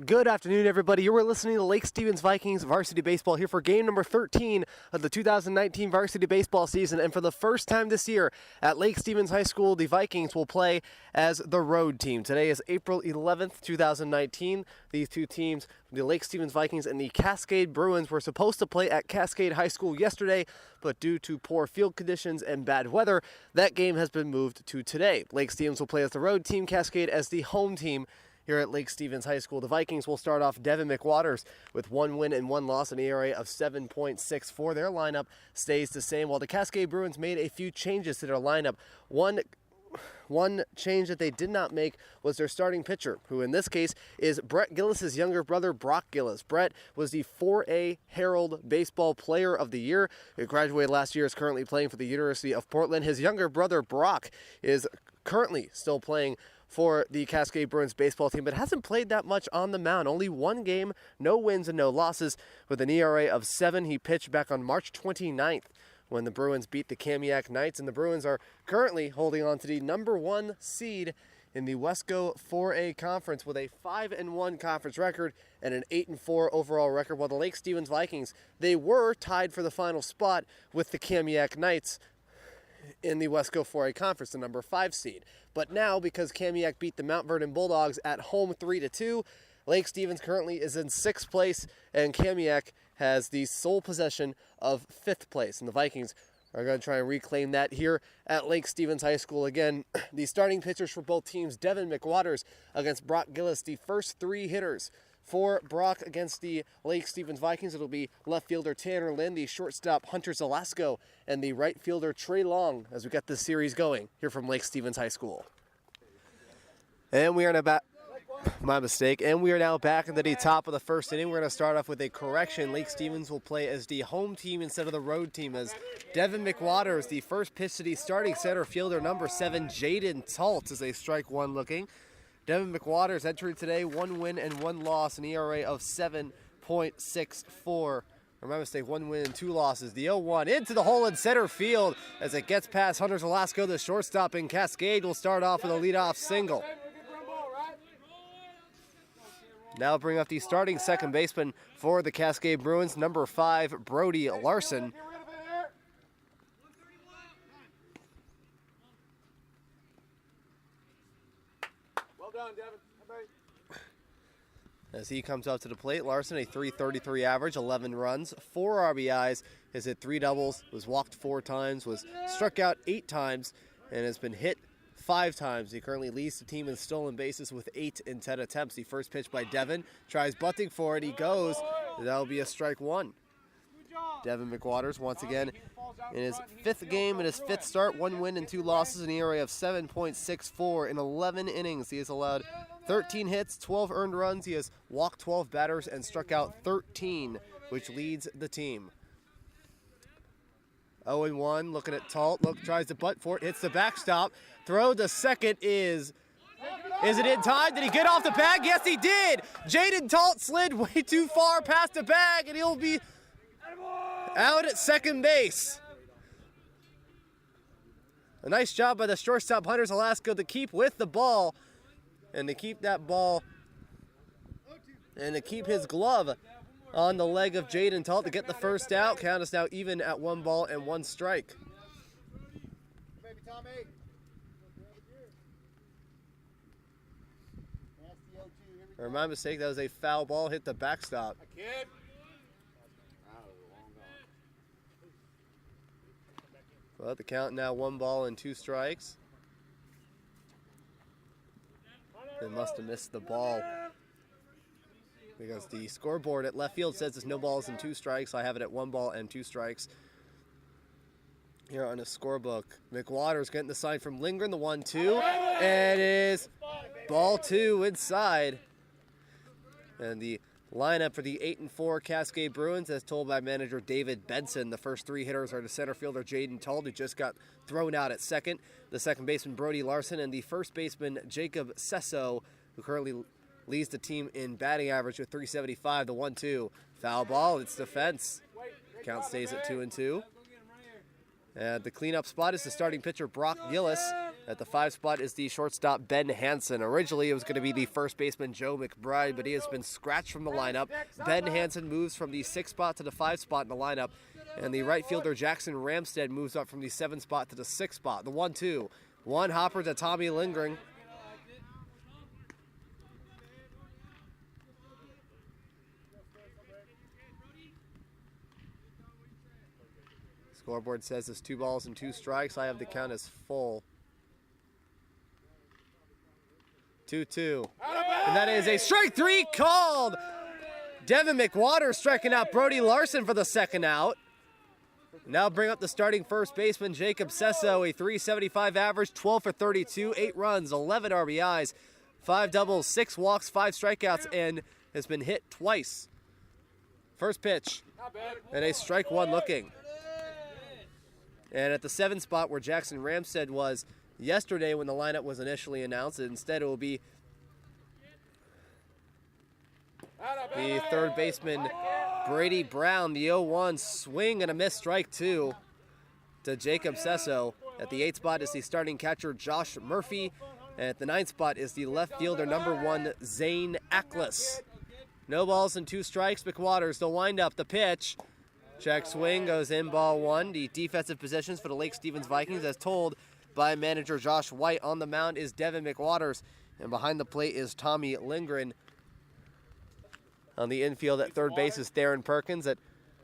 Good afternoon, everybody. You are listening to Lake Stevens Vikings varsity baseball here for game number 13 of the 2019 varsity baseball season. And for the first time this year at Lake Stevens High School, the Vikings will play as the road team. Today is April 11th, 2019. These two teams, the Lake Stevens Vikings and the Cascade Bruins, were supposed to play at Cascade High School yesterday, but due to poor field conditions and bad weather, that game has been moved to today. Lake Stevens will play as the road team, Cascade as the home team. Here at Lake Stevens High School, the Vikings will start off Devin McWaters with 1 win and 1 loss, an ERA of 7.64. Their lineup stays the same, while the Cascade Bruins made a few changes to their lineup. One change that they did not make was their starting pitcher, who in this case is Brock Gillis' younger brother, Brock Gillis. Brett was the 4A Herald Baseball Player of the Year. He graduated last year, is currently playing for the University of Portland. His younger brother, Brock, is currently still playing for the Cascade Bruins baseball team, but hasn't played that much on the mound. Only one game, no wins and no losses, with an ERA of 7. He pitched back on March 29th when the Bruins beat the Kamiak Knights, and the Bruins are currently holding on to the number 1 seed in the Wesco 4A Conference with a 5-1 conference record and an 8-4 overall record, while the Lake Stevens Vikings, they were tied for the final spot with the Kamiak Knights in the Wesco 4A Conference, the number 5 seed. But now, because Kamiak beat the Mount Vernon Bulldogs at home 3-2, Lake Stevens currently is in 6th place, and Kamiak has the sole possession of 5th place. And the Vikings are going to try and reclaim that here at Lake Stevens High School. Again, the starting pitchers for both teams, Devin McWaters against Brock Gillis. The first 3 hitters for Brock against the Lake Stevens Vikings, it'll be left fielder Tanner Lynn, the shortstop Hunter Zalasko, and the right fielder Trey Long as we get this series going here from Lake Stevens High School. And we are now back. My mistake. And we are now back into the top of the first inning. We're going to start off with a correction. Lake Stevens will play as the home team instead of the road team, as Devin McWaters, the first pitch to the starting center fielder, number 7, Jaden Talt, is a strike one looking. Devin McWaters entered today 1 win and 1 loss, an ERA of 7.64. My mistake, 1 win and 2 losses. The 0-1 into the hole in center field as it gets past Hunter Zalasko. The shortstop in Cascade will start off with a leadoff single. Now bring up the starting second baseman for the Cascade Bruins, number 5, Brody Larson. Well done, Devin. As he comes up to the plate, Larson, a .333 average, 11 runs, 4 RBIs, has hit 3 doubles, was walked 4 times, was struck out 8 times, and has been hit 5 times. He currently leads the team in stolen bases with 8 in 10 attempts. The first pitch by Devin, tries bunting for it, he goes, that'll be a strike 1. Devin McWaters once again in his 5th game, in his 5th start, 1 win and 2 losses, an ERA of 7.64 in 11 innings. He has allowed 13 hits, 12 earned runs. He has walked 12 batters and struck out 13, which leads the team. 0-1, looking at Talt, tries to bunt for it, hits the backstop, throw to second is it in time? Did he get off the bag? Yes, he did! Jaden Talt slid way too far past the bag, and he'll be out at second base. A nice job by the shortstop Hunter Zalasko to keep with the ball, and to keep that ball, and to keep his glove on the leg of Jaden Talt to get the first out. Count is now even at 1 ball and 1 strike. Or my mistake, that was a foul ball, hit the backstop. Well, the count now 1 ball and 2 strikes. They must have missed the ball, because the scoreboard at left field says it's no balls and 2 strikes. I have it at 1 ball and 2 strikes. Here on the scorebook, McWaters getting the sign from Lindgren, the 1-2, and it is ball 2 inside. And the lineup for the 8-4 Cascade Bruins, as told by manager David Benson, the first 3 hitters are the center fielder Jaden Talt, who just got thrown out at second, the second baseman Brody Larson, and the first baseman Jacob Sesso, who currently leads the team in batting average with .375. The 1-2, foul ball, it's defense. Count stays at 2-2. And the cleanup spot is the starting pitcher Brock Gillis. At the 5 spot is the shortstop Ben Hansen. Originally, it was going to be the first baseman Joe McBride, but he has been scratched from the lineup. Ben Hansen moves from the 6 spot to the 5 spot in the lineup, and the right fielder Jackson Ramstead moves up from the 7 spot to the 6 spot. The 1-2. One hopper to Tommy Lindgren. Scoreboard says it's 2 balls and 2 strikes. I have the count as full. 2-2. And that is a strike 3 called. Devin McWaters striking out Brody Larson for the second out. Now bring up the starting first baseman Jacob Sesso, a .375 average, 12 for 32, 8 runs, 11 RBIs, 5 doubles, 6 walks, 5 strikeouts, and has been hit twice. First pitch, and a strike 1 looking. And at the 7 spot where Jackson Ramstead was yesterday when the lineup was initially announced, instead it will be the third baseman Brady Brown. The 0-1 swing and a miss, strike 2 to Jacob Sesso. At the 8 spot is the starting catcher Josh Murphy. And at the 9 spot is the left fielder number 1 Zane Ackles. No balls and 2 strikes. McWaters, the windup, the pitch. Check swing, goes in, ball 1. The defensive positions for the Lake Stevens Vikings, as told by manager Josh White. On the mound is Devin McWaters, and behind the plate is Tommy Lindgren. On the infield at third base is Theron Perkins. At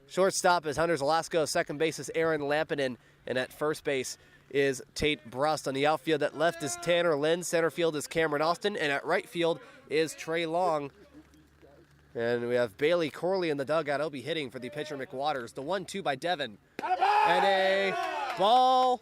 shortstop is Hunter Zalasko. Second base is Aaron Lampinen, and at first base is Tate Brust. On the outfield at left is Tanner Lind. Center field is Cameron Austin, and at right field is Trey Long. And we have Bailey Corley in the dugout. He'll be hitting for the pitcher McWaters. The 1-2 by Devin. And a ball.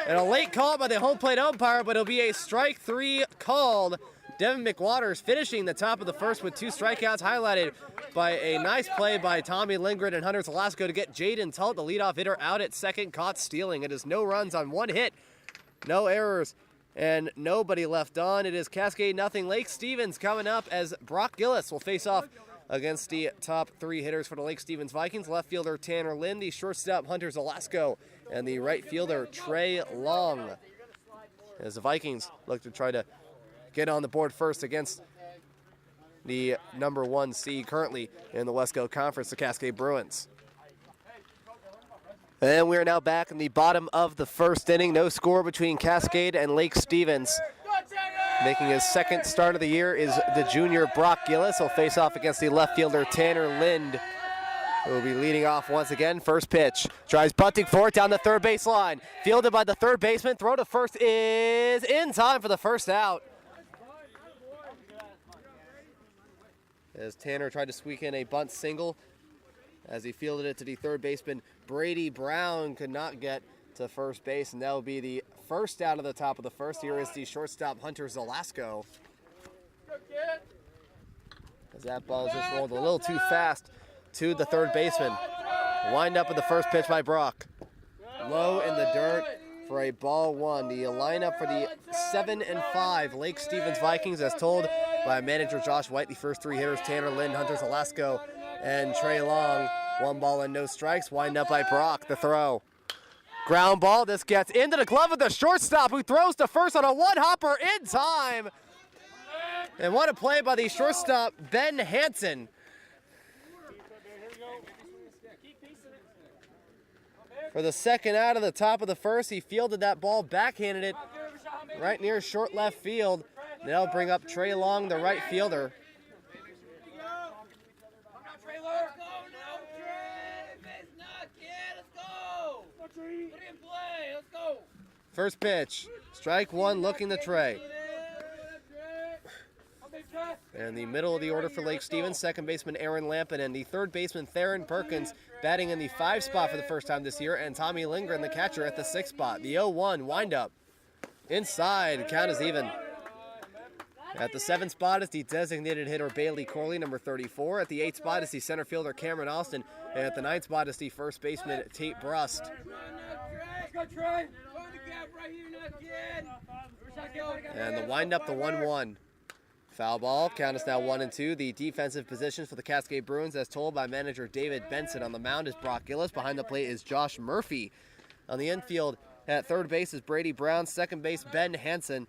And a late call by the home plate umpire, but it'll be a strike 3 called. Devin McWaters finishing the top of the first with 2 strikeouts, highlighted by a nice play by Tommy Lindgren and Hunter Zalasko to get Jaden Tull, the leadoff hitter, out at second, caught stealing. It is no runs on 1 hit, no errors, and nobody left on. It is Cascade nothing. Lake Stevens coming up as Brock Gillis will face off against the top 3 hitters for the Lake Stevens Vikings. Left fielder Tanner Lind, the shortstop Hunter Zalasko, and the right fielder Trey Long. As the Vikings look to try to get on the board first against the number 1 seed currently in the Westco Conference, the Cascade Bruins. And we are now back in the bottom of the first inning. No score between Cascade and Lake Stevens. Making his second start of the year is the junior Brock Gillis. He'll face off against the left fielder Tanner Lind, who will be leading off once again. First pitch. Tries bunting for it down the third base line. Fielded by the third baseman. Throw to first is in time for the first out. As Tanner tried to squeak in a bunt single, as he fielded it to the third baseman Brady Brown, could not get to first base, and that will be the first out of the top of the first. Here is the shortstop Hunter Zalasko. As that ball just rolled a little too fast to the third baseman. Wind up with the first pitch by Brock. Low in the dirt for a ball 1. The lineup for the 7 and 5 Lake Stevens Vikings, as told by manager Josh White. The first 3 hitters, Tanner Lind, Hunter Zalasko, and Trey Long. 1 ball and no strikes. Wind up by Brock. The throw. Ground ball. This gets into the glove of the shortstop, who throws to first on a 1-hopper in time. And what a play by the shortstop, Ben Hansen. For the second out of the top of the first, he fielded that ball, backhanded it right near short left field. They'll bring up Trey Long, the right fielder. First pitch, strike 1, looking to Trey. And the middle of the order for Lake Stevens, second baseman Aaron Lampinen, the third baseman Theron Perkins, batting in the 5 spot for the first time this year, and Tommy Lindgren, the catcher, at the 6 spot. The 0-1 windup. Inside, count is even. At the 7 spot is the designated hitter Bailey Corley, number 34. At the 8 spot is the center fielder Cameron Austin. And at the 9 spot is the first baseman Tate Brust. And the windup, the 1-1. Foul ball. Count is now 1-2. The defensive positions for the Cascade Bruins, as told by manager David Benson. On the mound is Brock Gillis. Behind the plate is Josh Murphy. On the infield At third base is Brady Brown. Second base, Ben Hansen.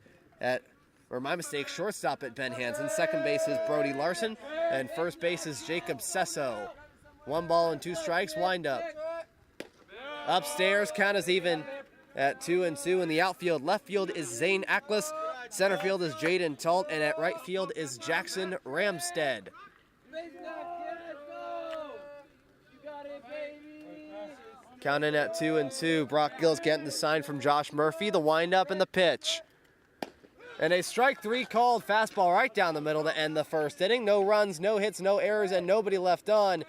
Shortstop at Ben Hansen. Second base is Brody Larson. And first base is Jacob Sesso. 1 ball and 2 strikes, windup. Upstairs, count is even at 2-2 in the outfield. Left field is Zane Ackles. Center field is Jaden Talt. And at right field is Jackson Ramstead. Counting at 2-2. Brock Gillis getting the sign from Josh Murphy. The windup and the pitch. And a strike 3 called. Fastball right down the middle to end the first inning. No runs, no hits, no errors, and nobody left on.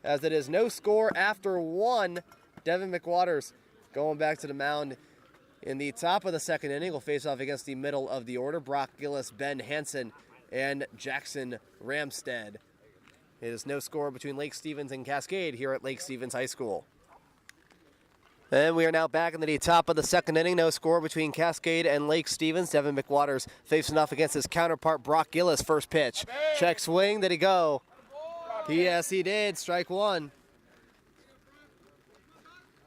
As it is no score after 1. Devin McWaters going back to the mound in the top of the second inning. Will face off against the middle of the order. Brock Gillis, Ben Hansen, and Jackson Ramstead. It is no score between Lake Stevens and Cascade here at Lake Stevens High School. And we are now back in the top of the second inning. No score between Cascade and Lake Stevens. Devin McWaters facing off against his counterpart, Brock Gillis. First pitch. Check swing. Did he go? Yes, he did. Strike 1.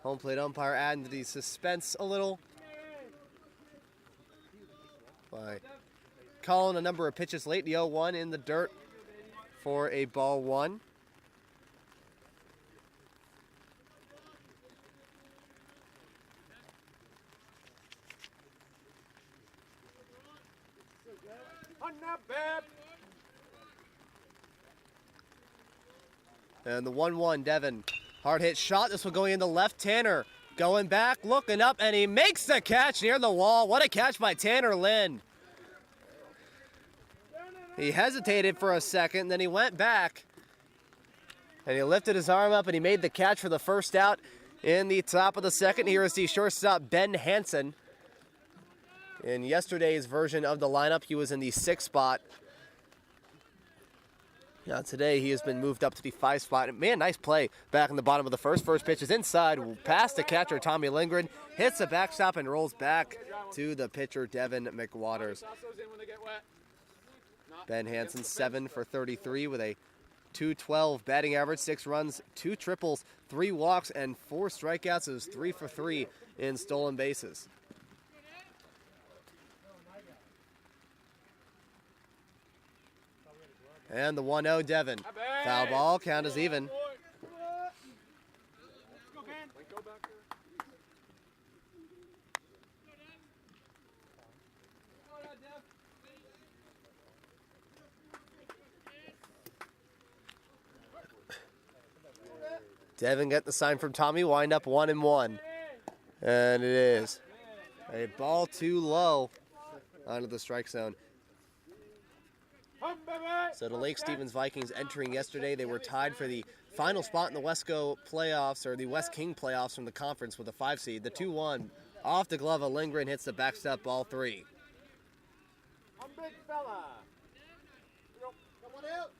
Home plate umpire adding to the suspense a little by calling a number of pitches late. The 0-1 in the dirt for a ball 1. And the 1-1, Devin. Hard hit shot. This one going into left. Tanner going back, looking up, and he makes the catch near the wall. What a catch by Tanner Lind. He hesitated for a second, then he went back. And he lifted his arm up, and he made the catch for the first out in the top of the second. Here is the shortstop, Ben Hansen. In yesterday's version of the lineup, he was in the 6th spot. Now today he has been moved up to the 5th spot. Man, nice play back in the bottom of the first. First pitch is inside, past the catcher Tommy Lindgren, hits the backstop and rolls back to the pitcher Devin McWaters. Ben Hansen 7 for 33 with a .212 batting average, 6 runs, 2 triples, 3 walks, and 4 strikeouts. It was 3 for 3 in stolen bases. And the 1-0 Devin. Foul ball, count is even. Devin got the sign from Tommy, wind up 1-1. And it is a ball too low onto the strike zone. So the Lake Stevens Vikings entering yesterday, they were tied for the final spot in the Wesco playoffs, or the West King playoffs from the conference with a 5 seed. The 2-1 off the glove of Lindgren hits the backstop, ball 3. Big fella. Come on out.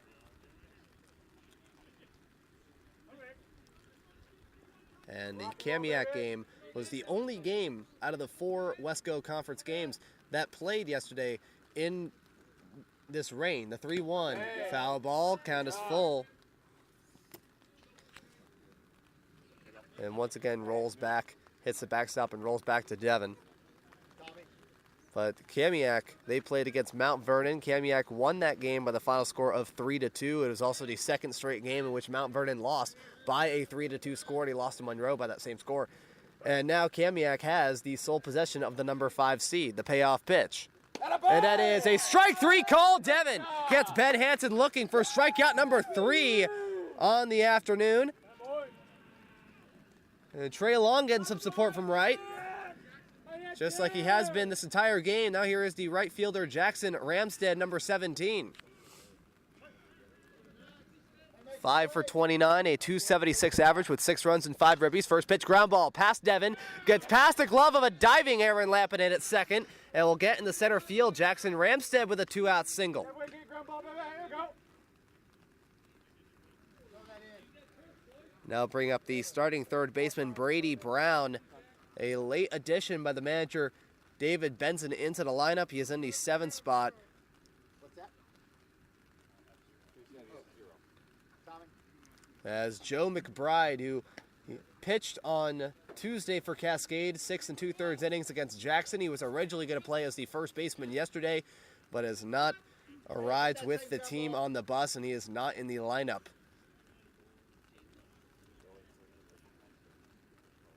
And the Kamiak game was the only game out of the 4 Wesco conference games that played yesterday in this rain. The 3-1 foul ball, count is full. And once again rolls back, hits the backstop and rolls back to Devin. But Kamiak, they played against Mount Vernon. Kamiak won that game by the final score of 3-2. It was also the 2nd straight game in which Mount Vernon lost by a 3-2 score, and he lost to Monroe by that same score. And now Kamiak has the sole possession of the number 5 seed, the payoff pitch. And that is a strike 3 call. Devin gets Ben Hansen looking for strikeout number 3 on the afternoon. And Trey Long getting some support from right, just like he has been this entire game. Now here is the right fielder Jackson Ramstead, number 17. 5 for 29, a .276 average with 6 runs and 5 ribbies. First pitch ground ball past Devin, gets past the glove of a diving Aaron Lappin at second, and will get in the center field. Jackson Ramstead with a 2-out single. Now bring up the starting third baseman Brady Brown. A late addition by the manager David Benson into the lineup. He is in the 7th spot. As Joe McBride, who He pitched on Tuesday for Cascade, 6 2/3 innings against Jackson. He was originally going to play as the first baseman yesterday, but has not arrived with the team on the bus, and he is not in the lineup.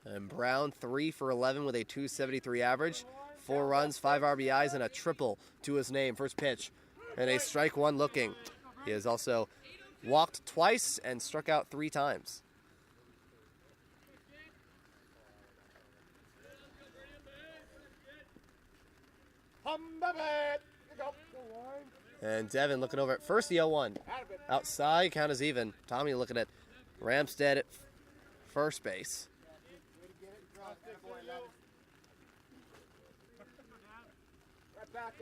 And Brown, 3 for 11 with a .273 average, 4 runs, 5 RBIs, and a triple to his name. First pitch, and a strike one looking. He has also walked twice and struck out 3 times. And Devin looking over at first, the 0-1. Outside, count is even. Tommy looking at Ramstead at first base.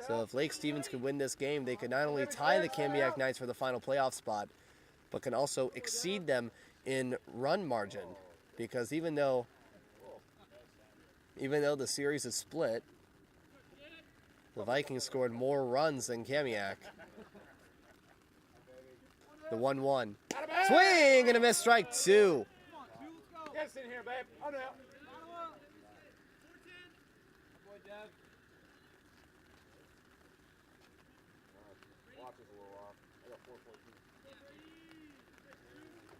So if Lake Stevens could win this game, they could not only tie the Kamiak Knights for the final playoff spot, but can also exceed them in run margin. Because even though the series is split, the Vikings scored more runs than Kamiak. The 1-1. Swing and a miss, strike 2. Get us in here, babe. Oh, no.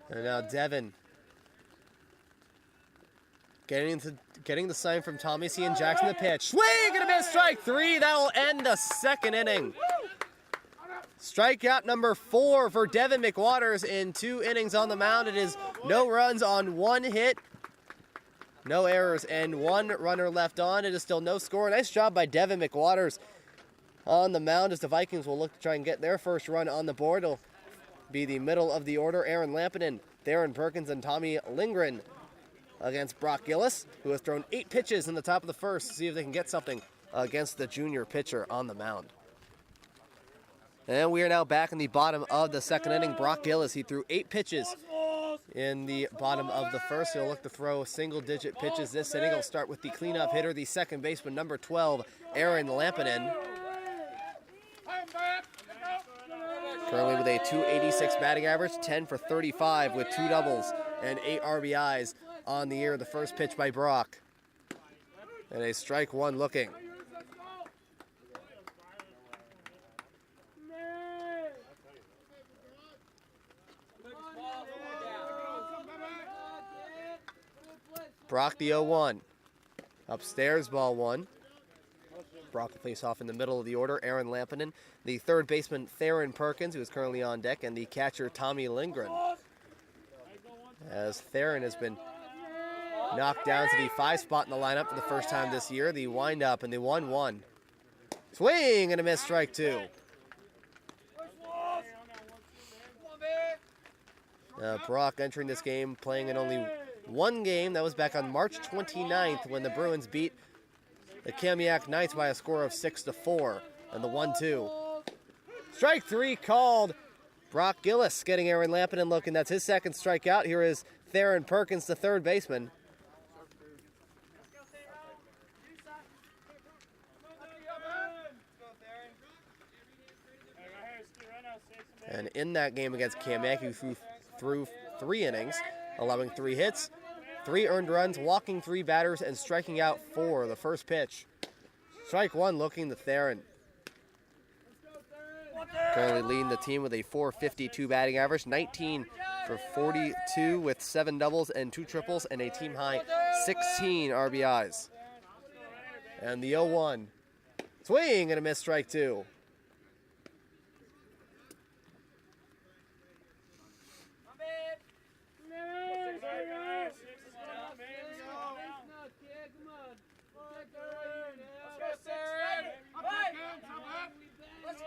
And now Devin getting the sign from Tommy C. and Jackson the pitch. Swing and a miss, strike 3. That will end the second inning. Strikeout number 4 for Devin McWaters in 2 innings on the mound. It is no runs on 1 hit, no errors, and 1 runner left on. It is still no score. Nice job by Devin McWaters on the mound as the Vikings will look to try and get their first run on the board. It'll be the middle of the order. Aaron Lampinen, Theron Perkins, and Tommy Lindgren against Brock Gillis, who has thrown 8 pitches in the top of the first to see if they can get something against the junior pitcher on the mound. And we are now back in the bottom of the second inning. Brock Gillis, he threw 8 pitches in the bottom of the first. He'll look to throw single-digit pitches this inning. He'll start with the cleanup hitter, the second baseman, number 12, Aaron Lampinen. Currently with a .286 batting average, 10 for 35 with 2 doubles and 8 RBIs on the year. The first pitch by Brock. And a strike 1 looking. Brock the 0-1. Upstairs, ball 1. Brock will face off in the middle of the order. Aaron Lampinen, the third baseman Theron Perkins, who is currently on deck, and the catcher Tommy Lindgren. As Theron has been knocked down to the 5 spot in the lineup for the first time this year. The windup and the 1-1. Swing and a miss, strike 2. Brock entering this game playing in only 1 game. That was back on March 29th when the Bruins beat the Kamiak Knights by a score of 6-4. And the 1-2. Strike 3 called. Brock Gillis getting Aaron Lampinen looking. That's his second strikeout. Here is Theron Perkins, the third baseman. And in that game against Kamiak, who threw 3 innings, allowing 3 hits, 3 earned runs, walking 3 batters, and striking out 4. The first pitch. Strike 1 looking to Theron. Currently leading the team with a .452 batting average, 19 for 42 with 7 doubles and 2 triples, and a team high 16 RBIs. And the 0-1. Swing and a miss, strike 2.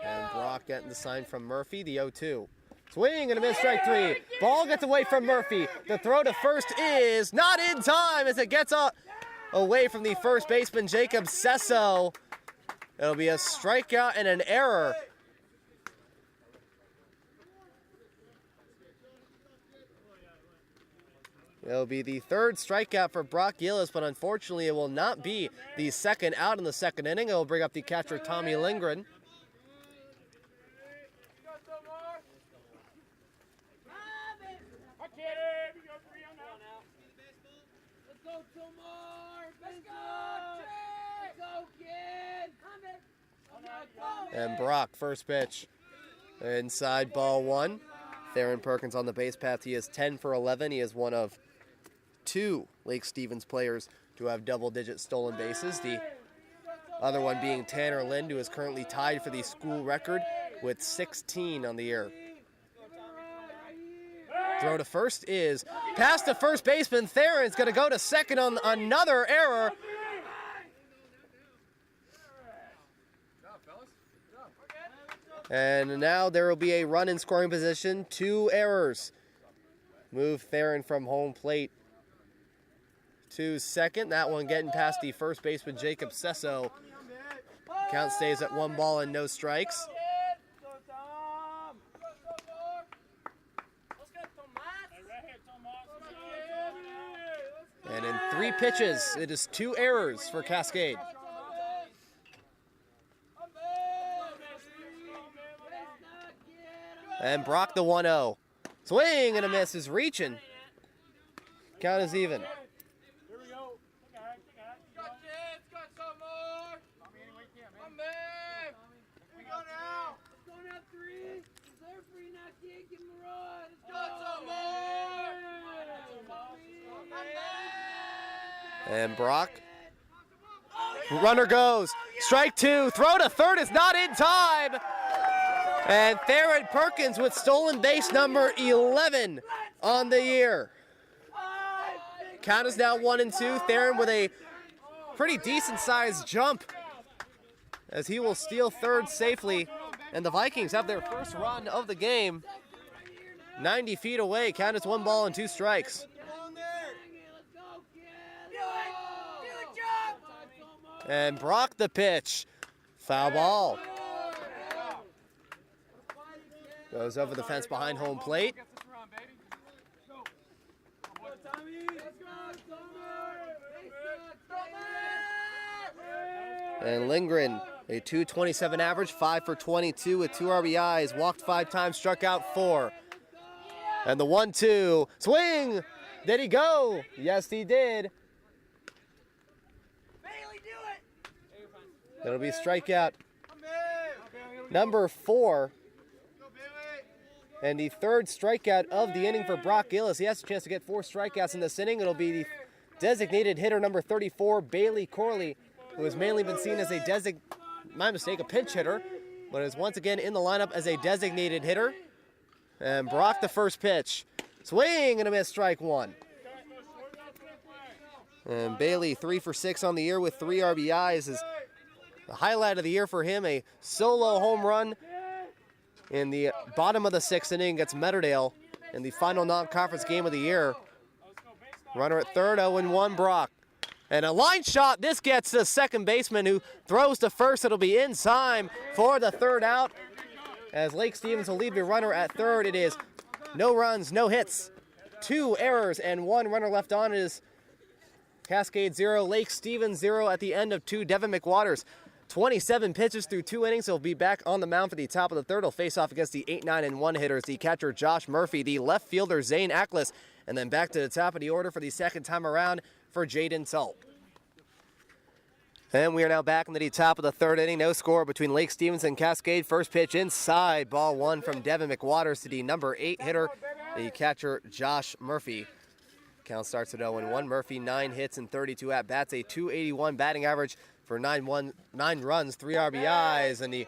And Brock getting the sign from Murphy, the 0-2. Swing and a miss, strike 3. Ball gets away from Murphy. The throw to first is not in time as it gets away from the first baseman, Jacob Sesso. It'll be a strikeout and an error. It'll be the third strikeout for Brock Gillis, but unfortunately it will not be the second out in the second inning. It will bring up the catcher, Tommy Lindgren. And Brock, first pitch. Inside, ball one. Theron Perkins on the base path. He is 10 for 11. He is one of 2 Lake Stevens players to have double-digit stolen bases. The other one being Tanner Lind, who is currently tied for the school record with 16 on the year. Throw to first is past the first baseman. Theron's going to go to second on another error. And now there will be a run in scoring position. 2 errors. Move Theron from home plate to second. That one getting past the first baseman, Jacob Sesso. Count stays at 1 ball and no strikes. And in 3 pitches, it is 2 errors for Cascade. And Brock the 1-0. Swing and a miss is reaching. Count is even. Here we go. Got chance, got some more. Tommy, any way you can, man. Here we go now. Let's go now, 3. They're free now, kid. Give him a run. Let's go. Some more. And Brock. Runner goes. Strike 2. Throw to third is not in time. And Theron Perkins with stolen base number 11 on the year. Count is now 1-2. Theron with a pretty decent sized jump as he will steal third safely. And the Vikings have their first run of the game. 90 feet away. Count is 1 ball and 2 strikes. And Brock the pitch. Foul ball. Goes over the fence behind home plate. And Lindgren, a .227 average, 5 for 22 with 2 RBIs, walked 5 times, struck out 4. And the 1-2, swing! Did he go? Yes, he did. That'll be strikeout number 4. And the 3rd strikeout of the inning for Brock Gillis. He has a chance to get 4 strikeouts in this inning. It'll be the designated hitter number 34, Bailey Corley, who has mainly been seen as a a pinch hitter, but is once again in the lineup as a designated hitter. And Brock the first pitch. Swing and a miss, strike 1. And Bailey 3 for 6 on the year with 3 RBIs is the highlight of the year for him. A solo home run in the bottom of the 6th inning against Meaderdale in the final non-conference game of the year. Runner at third, 0-1 Brock. And a line shot. This gets the second baseman who throws to first. It'll be in time for the 3rd out. As Lake Stevens will leave the runner at third. It is no runs, no hits, 2 errors, and 1 runner left on. It is Cascade 0, Lake Stevens 0 at the end of 2. Devin McWaters, 27 pitches through 2 innings. He'll be back on the mound for the top of the 3rd. He'll face off against the 8, 9, and 1 hitters, the catcher Josh Murphy, the left fielder Zane Ackles, and then back to the top of the order for the 2nd time around for Jaden Salt. And we are now back into the top of the 3rd inning. No score between Lake Stevens and Cascade. First pitch inside, ball 1 from Devin McWaters to the number 8 hitter, the catcher Josh Murphy. Count starts at 0-1. Murphy 9 hits and 32 at-bats, a .281 batting average for 9 runs, 3 RBIs, and the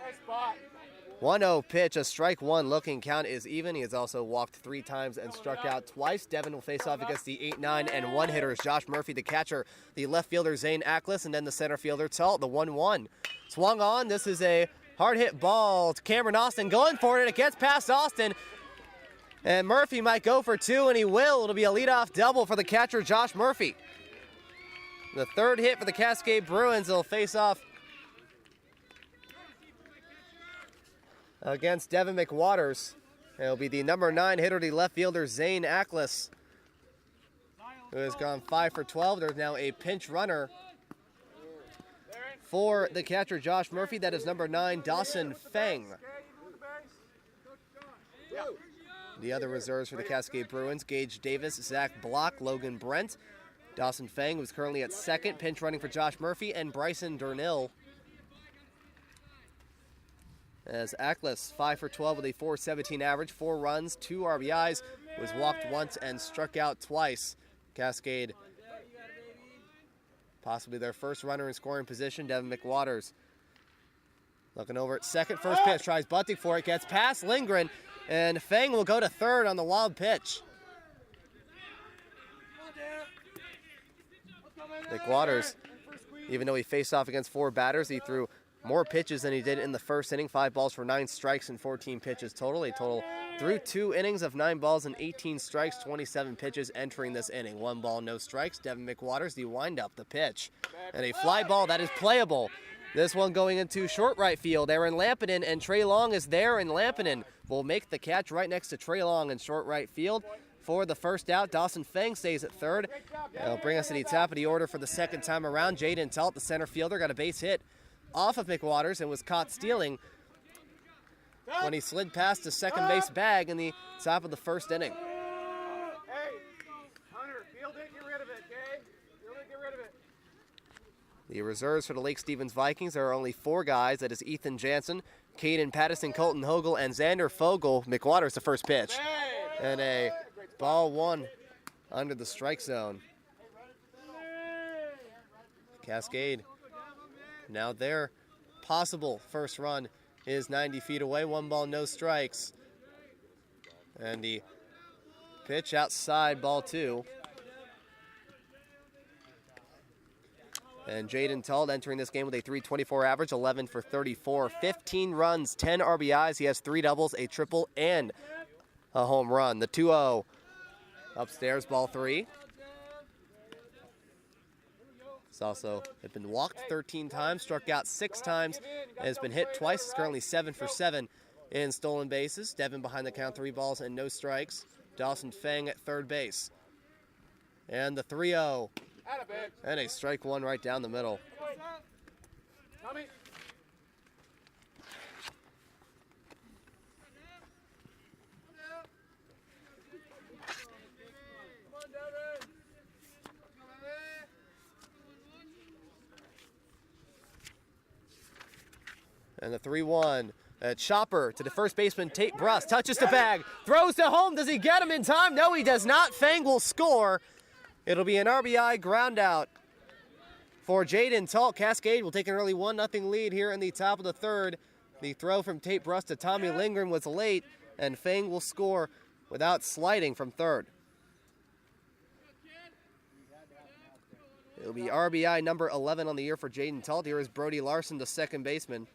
1-0 pitch, a strike 1 looking. Count is even. He has also walked 3 times and struck out twice. Devin will face off against the 8, 9, and 1 hitters. Josh Murphy, the catcher, the left fielder Zane Ackles, and then the center fielder Talt, the 1-1. Swung on. This is a hard hit ball to Cameron Austin, going for it. It gets past Austin, and Murphy might go for 2, and he will. It'll be a leadoff double for the catcher Josh Murphy. The 3rd hit for the Cascade Bruins. They'll face off against Devin McWaters. It'll be the number 9 hitter, the left fielder Zane Ackles, who has gone 5 for 12. There's now a pinch runner for the catcher Josh Murphy. That is number 9, Dawson Feng. The other reserves for the Cascade Bruins, Gage Davis, Zach Block, Logan Brent, Dawson Fang, who's currently at second, pinch running for Josh Murphy, and Bryson Durnell. As Ackles, 5 for 12 with a .417 average, 4 runs, 2 RBIs, was walked once and struck out twice. Cascade, possibly their first runner in scoring position, Devin McWaters. Looking over at second, first pitch, tries bunting for it, gets past Lindgren, and Fang will go to third on the wild pitch. McWaters, even though he faced off against 4 batters, he threw more pitches than he did in the first inning. 5 balls for 9 strikes and 14 pitches total. He through 2 innings of 9 balls and 18 strikes, 27 pitches entering this inning. 1 ball, no strikes. Devin McWaters, the windup, the pitch. And a fly ball that is playable. This one going into short right field. Aaron Lampinen and Trey Long is there, and Lampinen will make the catch right next to Trey Long in short right field. For the first out, Dawson Fang stays at third. That'll bring us to the top of the order for the second time around. Jaden Talt, the center fielder, got a base hit off of McWaters and was caught stealing when he slid past the second base bag in the top of the first inning. Hey, Hunter, field it, get rid of it, okay? Field it, get rid of it. The reserves for the Lake Stevens Vikings are only 4 guys. That is Ethan Jansen, Caden Patterson, Colton Hogel, and Xander Fogel. McWaters the first pitch. And a ball 1 under the strike zone. Cascade, now their possible first run is 90 feet away. 1 ball, no strikes. And the pitch outside, ball 2. And Jaden Talt entering this game with a .324 average, 11 for 34, 15 runs, 10 RBIs. He has 3 doubles, a triple, and a home run. The 2-0 upstairs, ball 3. He's also been walked 13 times, struck out 6 times, and has been hit twice. He's currently 7 for 7 in stolen bases. Devin behind the count, 3 balls and no strikes. Dawson Fang at third base. And the 3-0. And a strike 1 right down the middle. And the 3-1. Chopper to the first baseman, Tate Bruss, touches the bag, throws to home. Does he get him in time? No, he does not. Fang will score. It'll be an RBI ground out for Jaden Talt. Cascade will take an early 1-0 lead here in the top of the third. The throw from Tate Bruss to Tommy Lindgren was late, and Fang will score without sliding from third. It'll be RBI number 11 on the year for Jaden Talt. Here is Brody Larson, the second baseman.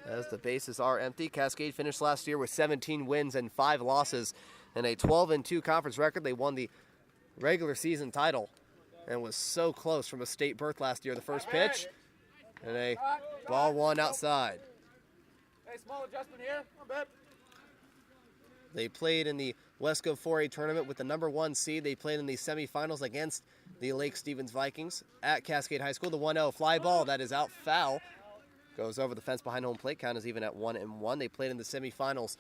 As the bases are empty, Cascade finished last year with 17 wins and 5 losses and a 12-2 conference record. They won the regular season title and was so close from a state berth last year. The first pitch, and a ball 1 outside. Hey, small adjustment here. They played in the Wesco 4A tournament with the number 1 seed. They played in the semifinals against the Lake Stevens Vikings at Cascade High School. The 1-0 fly ball that is out foul. Goes over the fence behind home plate. Count is even at 1-1. They played in the semifinals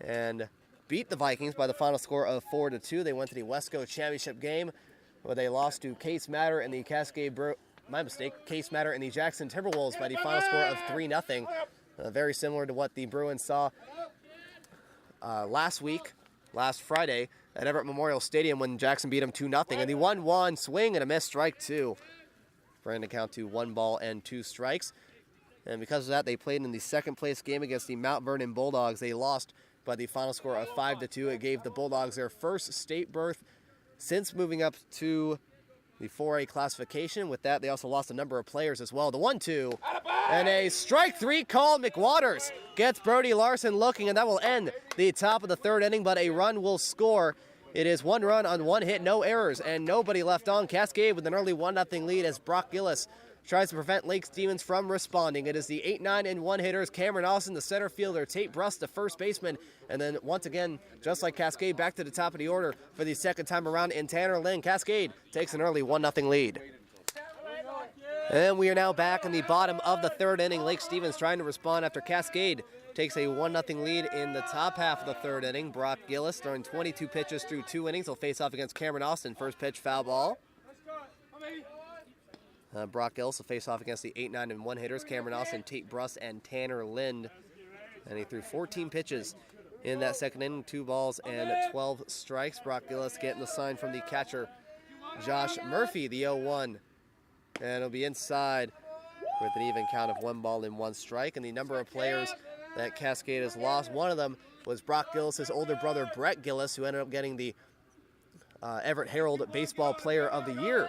and beat the Vikings by the final score of 4-2. They went to the Wesco championship game where they lost to Case Matter and the Case Matter and the Jackson Timberwolves by the final score of 3-0. Very similar to what the Bruins saw last Friday at Everett Memorial Stadium when Jackson beat them 2-0. And the 1-1 swing and a miss, strike 2. Bringing the count to 1 ball and 2 strikes. And because of that, they played in the second place game against the Mount Vernon Bulldogs. They lost by the final score of 5-2. It gave the Bulldogs their first state berth since moving up to the 4A classification. With that, they also lost a number of players as well. The 1-2 and a strike 3 call. McWaters gets Brody Larson looking, and that will end the top of the third inning, but a run will score. It is 1 run on 1 hit, no errors, and nobody left on. Cascade with an early 1-0 lead as Brock Gillis tries to prevent Lake Stevens from responding. It is the 8, 9, and 1 hitters. Cameron Austin, the center fielder. Tate Bruss, the first baseman. And then once again, just like Cascade, back to the top of the order for the second time around in Tanner Lynn. Cascade takes an early 1-0 lead. And we are now back in the bottom of the third inning. Lake Stevens trying to respond after Cascade takes a 1-0 lead in the top half of the third inning. Brock Gillis throwing 22 pitches through 2 innings. He'll face off against Cameron Austin. First pitch, foul ball. Brock Gillis will face off against the 8, 9, and 1 hitters, Cameron Austin, Tate Bruss, and Tanner Lind. And he threw 14 pitches in that second inning, 2 balls and 12 strikes. Brock Gillis getting the sign from the catcher, Josh Murphy, the 0-1. And it'll be inside with an even count of 1 ball and 1 strike. And the number of players that Cascade has lost, one of them was Brock Gillis' older brother, Brett Gillis, who ended up getting the Everett Herald Baseball Player of the Year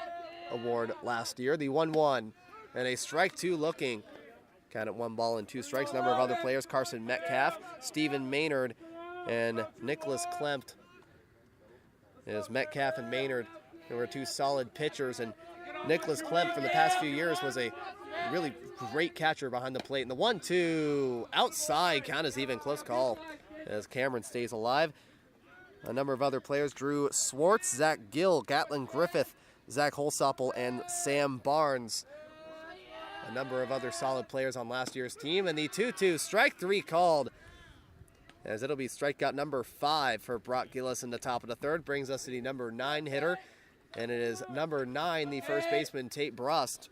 award last year. The 1-1 and a strike 2 looking. Count at 1 ball and 2 strikes. Number of other players, Carson Metcalf, Stephen Maynard, and Nicholas Klempt. As Metcalf and Maynard, there were 2 solid pitchers, and Nicholas Klempt from the past few years was a really great catcher behind the plate. And the 1-2 outside count is even, close call as Cameron stays alive. A number of other players, Drew Swartz, Zach Gill, Gatlin Griffith, Zach Holsoppel, and Sam Barnes. A number of other solid players on last year's team. And the 2-2, strike 3 called, as it'll be strikeout number 5 for Brock Gillis in the top of the third. Brings us to the number 9 hitter, and it is number 9, the first baseman, Tate Bruss.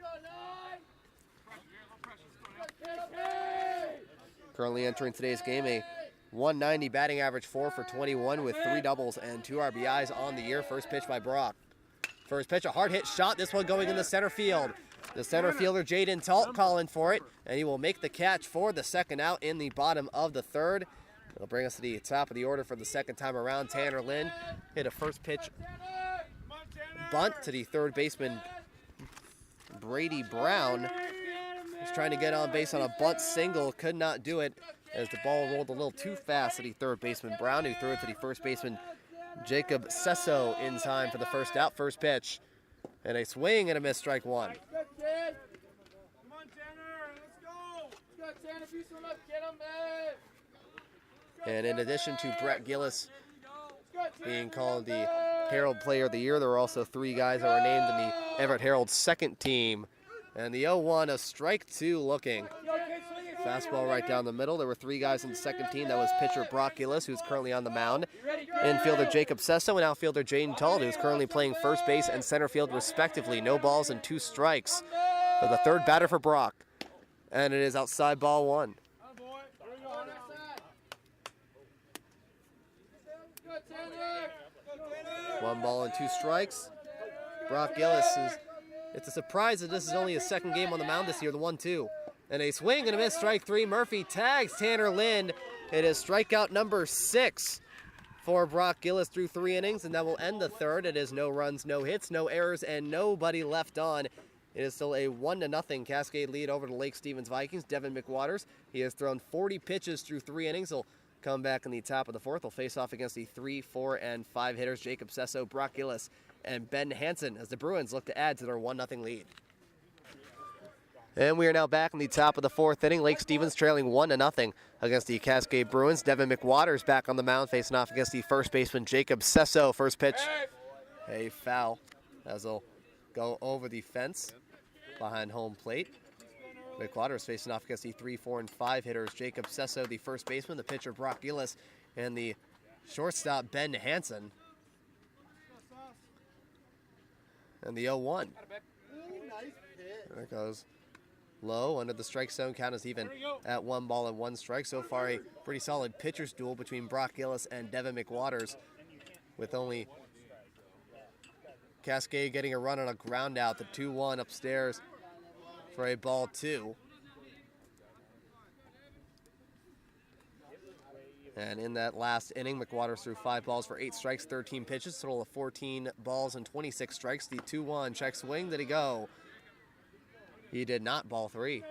Currently entering today's game, a 190 batting average, 4 for 21 with 3 doubles and 2 RBIs on the year. First pitch by Brock. First pitch, a hard hit shot, this one going in the center field. The center fielder, Jaden Talt, calling for it, and he will make the catch for the second out in the bottom of the third. It'll bring us to the top of the order for the second time around. Tanner Lind hit a first pitch bunt to the third baseman, Brady Brown. He's trying to get on base on a bunt single, could not do it as the ball rolled a little too fast to the third baseman, Brown, who threw it to the first baseman, Jacob Sesso, in time for the first out. First pitch, and a swing and a miss, strike 1. Come on, Tanner, let's go. Let's go, Tanner, piece him up, get him, man. And in addition to Brett Gillis being called the Herald Player of the Year, there were also 3 guys that were named in the Everett Herald second team. And the 0-1, a strike 2 looking. Fastball right down the middle. There were 3 guys in the second team. That was pitcher Brock Gillis, who's currently on the mound, infielder Jacob Sesso, and outfielder Jaden Talt, who's currently playing first base and center field respectively. No balls and 2 strikes for the third batter for Brock. And it is outside, ball 1. 1 ball and 2 strikes. Brock Gillis it's a surprise that this is only his second game on the mound this year, the 1-2. And a swing and a miss, strike 3. Murphy tags Tanner Lind. It is strikeout number 6 for Brock Gillis through 3 innings, and that will end the third. It is no runs, no hits, no errors, and nobody left on. It is still a 1-0 Cascade lead over the Lake Stevens Vikings. Devin McWaters, he has thrown 40 pitches through 3 innings. He'll come back in the top of the fourth. He'll face off against the 3, 4, and 5 hitters, Jacob Sesso, Brock Gillis, and Ben Hansen, as the Bruins look to add to their 1-0 lead. And we are now back in the top of the 4th inning. Lake Stevens trailing 1-0 against the Cascade Bruins. Devin McWaters back on the mound, facing off against the first baseman, Jacob Sesso. First pitch, a foul, as he'll go over the fence behind home plate. McWaters facing off against the 3, 4, and 5 hitters, Jacob Sesso, the first baseman, the pitcher Brock Gillis, and the shortstop Ben Hansen. And the 0-1. There it goes. Low under the strike zone. Count is even at 1 ball and 1 strike. So far, a pretty solid pitcher's duel between Brock Gillis and Devin McWaters, with only Cascade getting a run on a ground out. The 2-1 upstairs for a ball 2. And in that last inning, McWaters threw 5 balls for 8 strikes, 13 pitches, total of 14 balls and 26 strikes. The 2-1 check swing. Did he go? He did not. Ball 3.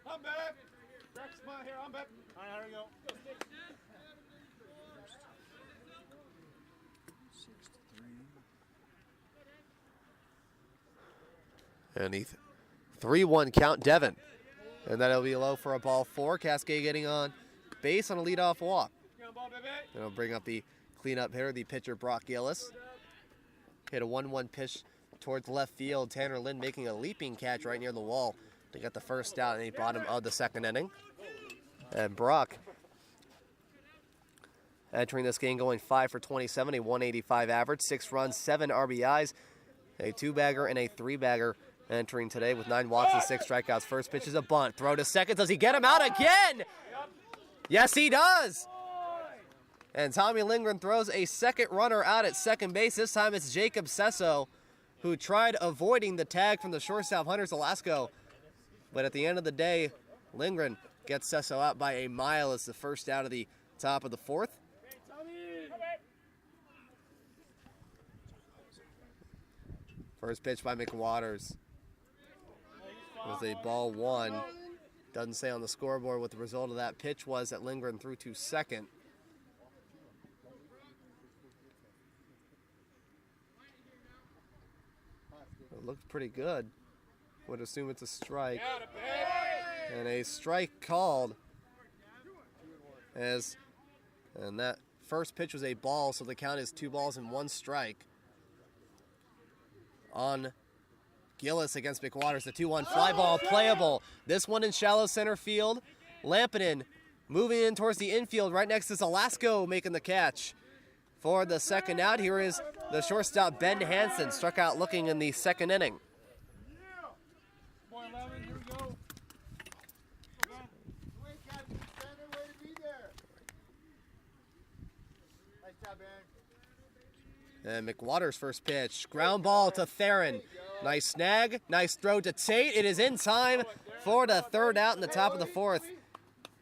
I'm back. Rex, come on here. I'm back. All right, here we go. And the 3-1 count, Devin. And that'll be low for a ball 4. Cascade getting on base on a leadoff walk. And it'll bring up the cleanup hitter, the pitcher Brock Gillis. Hit a 1-1 pitch towards left field. Tanner Lynn making a leaping catch right near the wall to get the first out in the bottom of the second inning. And Brock entering this game going 5 for 27, a 185 average, 6 runs, 7 RBIs, a 2-bagger and a 3-bagger entering today with 9 walks and 6 strikeouts. First pitch is a bunt. Throw to second. Does he get him out again? Yes, he does. And Tommy Lindgren throws a second runner out at second base. This time it's Jacob Sesso, who tried avoiding the tag from the shortstop, Hunter Zelasco. But at the end of the day, Lindgren gets Sesso out by a mile. It's the first out of the top of the fourth. First pitch by McWaters was a ball 1. Doesn't say on the scoreboard what the result of that pitch was that Lindgren threw to second. It looked pretty good. Would assume it's a strike. And a strike called. And that first pitch was a ball, so the count is 2 balls and 1 strike. On Gillis against McWaters, the 2-1 fly ball playable. This one in shallow center field. Lampinen moving in towards the infield right next to Zelasco making the catch. For the second out, here is the shortstop Ben Hansen, struck out looking in the second inning. And McWaters' first pitch, ground ball to Theron. Nice snag, nice throw to Tate. It is in time for the third out in the top of the fourth.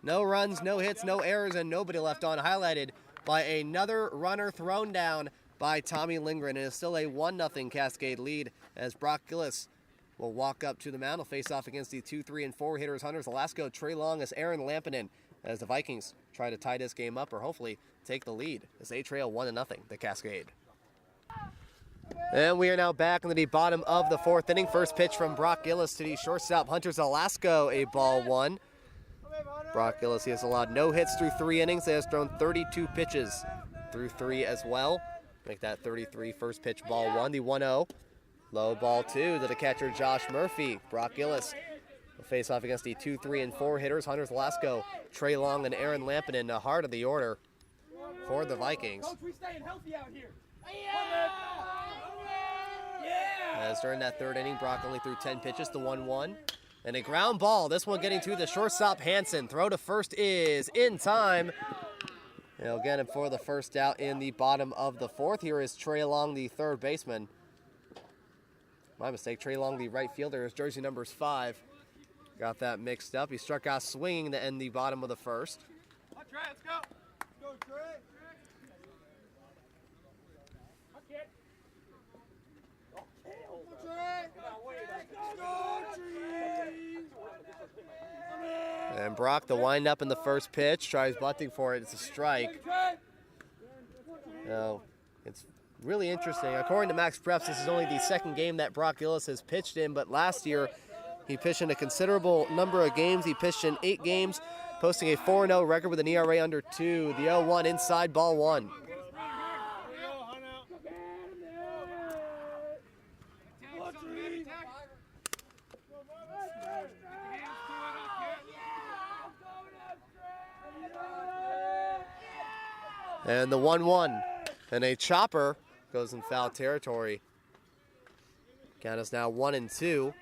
No runs, no hits, no errors, and nobody left on, highlighted by another runner thrown down by Tommy Lindgren. It is still a 1-0 Cascade lead as Brock Gillis will walk up to the mound. He'll face off against the 2, 3, and 4 hitters, Hunter Zelasco, Trey Long, as Aaron Lampinen, as the Vikings try to tie this game up or hopefully take the lead as they trail 1-0 the Cascade. And we are now back in the bottom of the fourth inning. First pitch from Brock Gillis to the shortstop, Hunter Zelasco, a ball 1. Brock Gillis, he has allowed no hits through 3 innings. He has thrown 32 pitches through 3 as well. Make that 33 first pitch, ball 1. The 1-0, low ball 2 to the catcher, Josh Murphy. Brock Gillis will face off against the 2, 3, and 4 hitters, Hunter Zelasco, Trey Long, and Aaron Lampinen, the heart of the order for the Vikings. Coach, we staying healthy out here. As during that third inning, Brock only threw 10 pitches, the 1-1. And a ground ball, this one getting to the shortstop, Hansen. Throw to first is in time. And he'll get him for the first out in the bottom of the fourth. Here is Trey Long, the third baseman. My mistake, Trey Long, the right fielder, is jersey numbers 5. Got that mixed up. He struck out swinging to end the bottom of the first. Let's go. Let's go, Trey. And Brock, the windup in the first pitch, tries bunting for it. It's a strike. Now, it's really interesting. According to Max Preps, this is only the second game that Brock Gillis has pitched in, but last year he pitched in a considerable number of games. He pitched in 8 games, posting a 4-0 record with an ERA under 2. The 0-1 inside, ball 1. And the 1-1, and a chopper goes in foul territory. Count is now 1-2.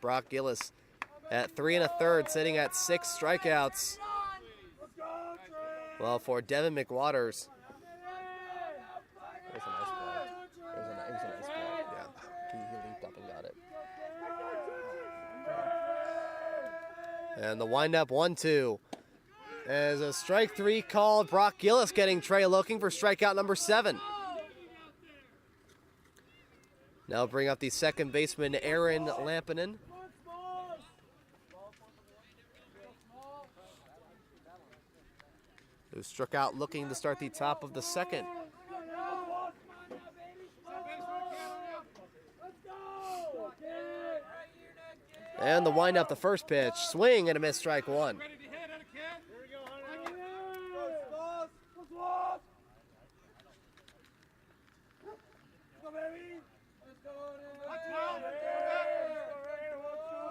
Brock Gillis at 3 1/3, sitting at 6 strikeouts. Well, for Devin McWaters, there's a nice play. It was a nice play. Yeah, he leaped up and got it. And the windup 1-2. As a strike 3 called, Brock Gillis getting Trey looking for strikeout number 7. Now bring up the second baseman, Aaron Lampinen. Who struck out looking to start the top of the second. And the windup, the first pitch, swing and a miss, strike 1.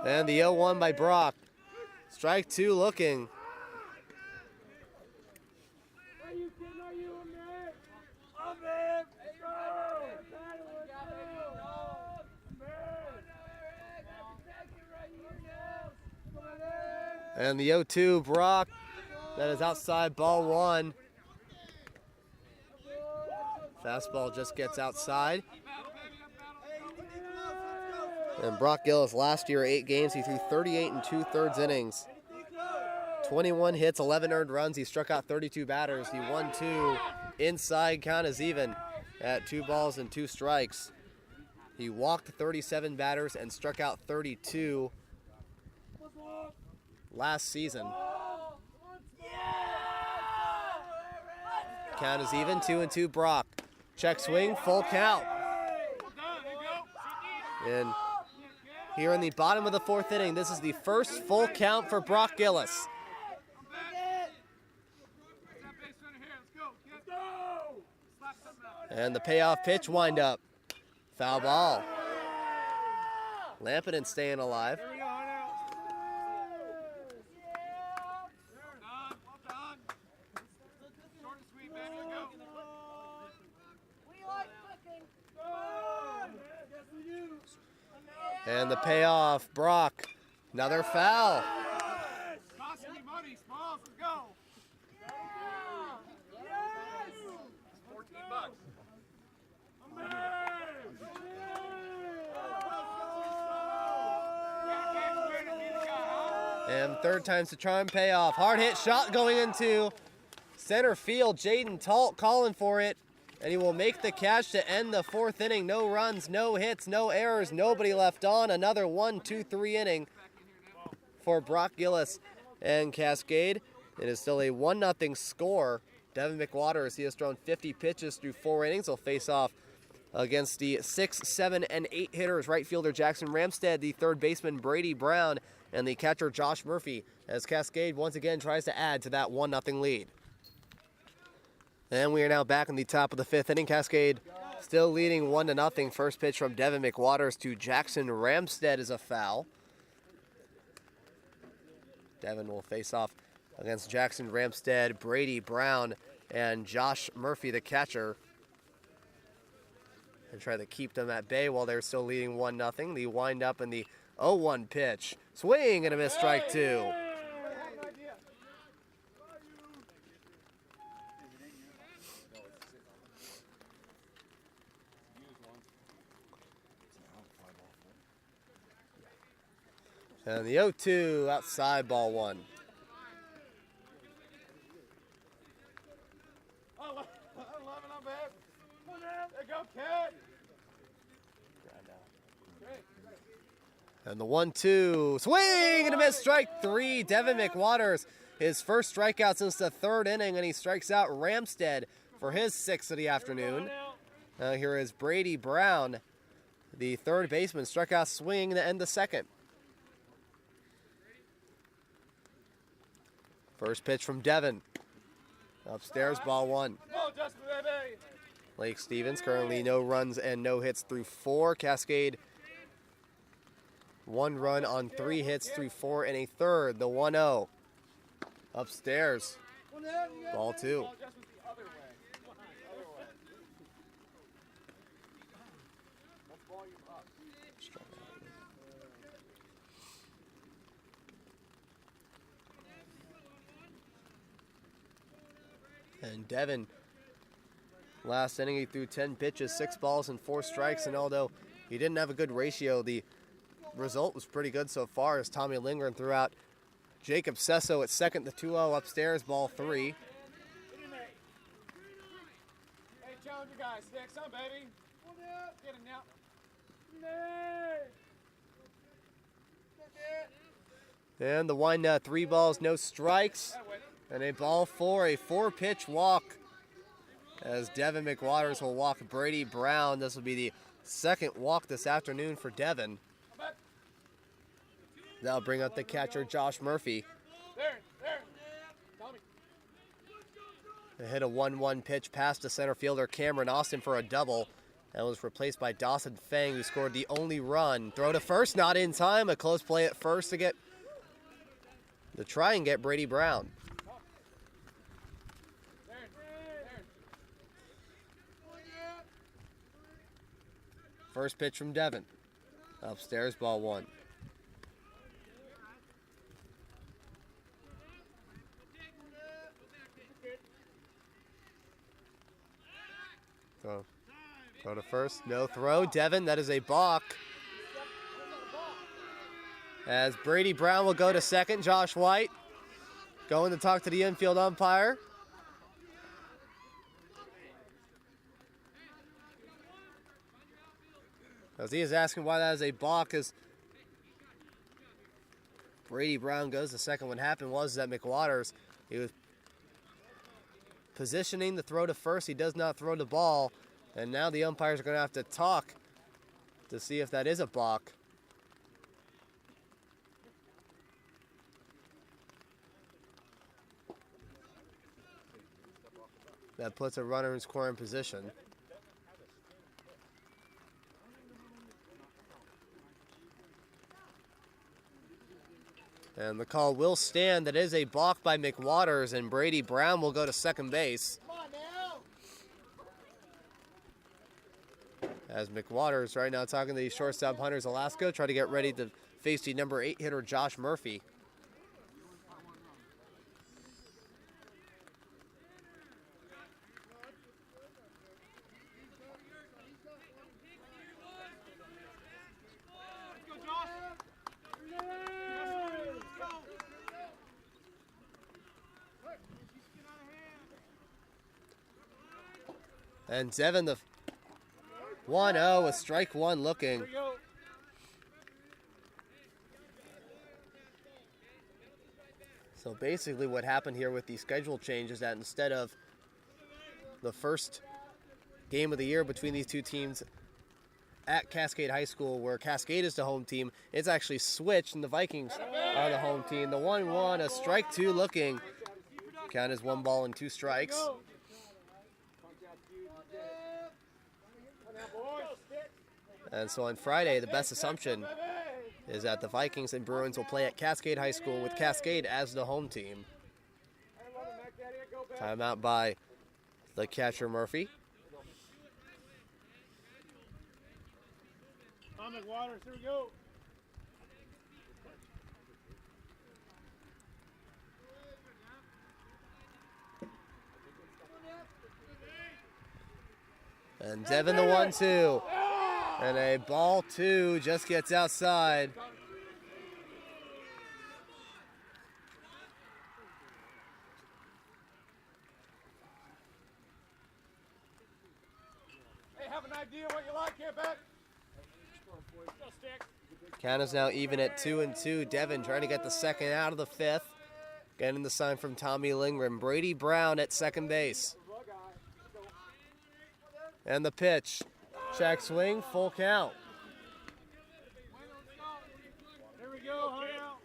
And the 0-1 by Brock. Strike two looking. And the 0-2, Brock. That is outside, ball one. Fastball just gets outside. And Brock Gillis, last year, 8 games, he threw 38 2/3 innings. 21 hits, 11 earned runs. He struck out 32 batters. He won 2. Inside, count is even at 2 balls and 2 strikes. He walked 37 batters and struck out 32 last season. Count is even, 2-2 Brock. Check swing, full count. And here in the bottom of the 4th inning, this is the first full count for Brock Gillis. And the payoff pitch, wind up. Foul ball. Lampinen staying alive. And the payoff, Brock. Another foul. And third time's the charm, payoff. Hard hit shot going into center field. Jaden Talt calling for it. And he will make the catch to end the 4th inning. No runs, no hits, no errors, nobody left on. Another 1-2-3 inning for Brock Gillis and Cascade. It is still a 1-0 score. Devin McWaters, he has thrown 50 pitches through 4 innings. He'll face off against the 6, 7, and 8 hitters. Right fielder Jackson Ramstead, the third baseman Brady Brown, and the catcher Josh Murphy, as Cascade once again tries to add to that 1-0 lead. And we are now back in the top of the 5th inning. Cascade still leading 1-0. First pitch from Devin McWaters to Jackson Ramstead is a foul. Devin will face off against Jackson Ramstead, Brady Brown, and Josh Murphy, the catcher, and try to keep them at bay while they're still leading 1-0. The wind up and the 0-1 pitch. Swing and a miss, strike two. And the 0-2 outside, ball one. And the 1-2, swing and a miss, strike three. Devin McWaters, his first strikeout since the 3rd inning, and he strikes out Ramstead for his 6th of the afternoon. Here is Brady Brown, the third baseman, struck out swinging to end the 2nd. First pitch from Devin. Upstairs, ball one. Lake Stevens currently no runs and no hits through 4. Cascade 1 run on 3 hits through 4 and a third. The 1-0. Upstairs. Ball 2. And Devin, last inning he threw 10 pitches, 6 balls and 4 strikes, and although he didn't have a good ratio, the result was pretty good so far as Tommy Lindgren threw out Jacob Sesso at second, the 2-0 upstairs, ball 3. Hey, challenge your guys. Sticks on, baby. Get him now. And the wind up, 3 balls, no strikes. And a ball 4, a 4-pitch walk as Devin McWaters will walk Brady Brown. This will be the 2nd walk this afternoon for Devin. That'll bring up the catcher, Josh Murphy. They hit a 1-1 pitch past the center fielder, Cameron Austin, for a double. That was replaced by Dawson Fang, who scored the only run. Throw to first, not in time. A close play at first to try and get Brady Brown. First pitch from Devin. Upstairs, ball one. Throw to first, no throw. Devin, that is a balk. As Brady Brown will go to second, Josh White going to talk to the infield umpire. As he is asking why that is a balk, as Brady Brown goes to second. What happened was that McWaters, he was positioning the throw to first. He does not throw the ball, and now the umpires are going to have to talk to see if that is a balk. That puts a runner in scoring position. And the call will stand. That is a balk by McWaters, and Brady Brown will go to second base. As McWaters right now talking to the shortstop Hunters Alaska, try to get ready to face the number 8 hitter Josh Murphy. And Devin, the 1-0 with strike one looking. So basically what happened here with the schedule change is that instead of the first game of the year between these two teams at Cascade High School, where Cascade is the home team, it's actually switched and the Vikings are the home team. The 1-1, a strike two looking. Count is 1 ball and 2 strikes. And so on Friday, the best assumption is that the Vikings and Bruins will play at Cascade High School with Cascade as the home team. Timeout by the catcher Murphy. McWaters, here we go. And Devin the 1-2. And a ball 2 just gets outside. Hey, have an idea what you like here, back. Count is now even at 2-2. Devin trying to get the second out of the 5th. Getting the sign from Tommy Lindgren. Brady Brown at second base. And the pitch. Check swing, full count. Here we go, hung out.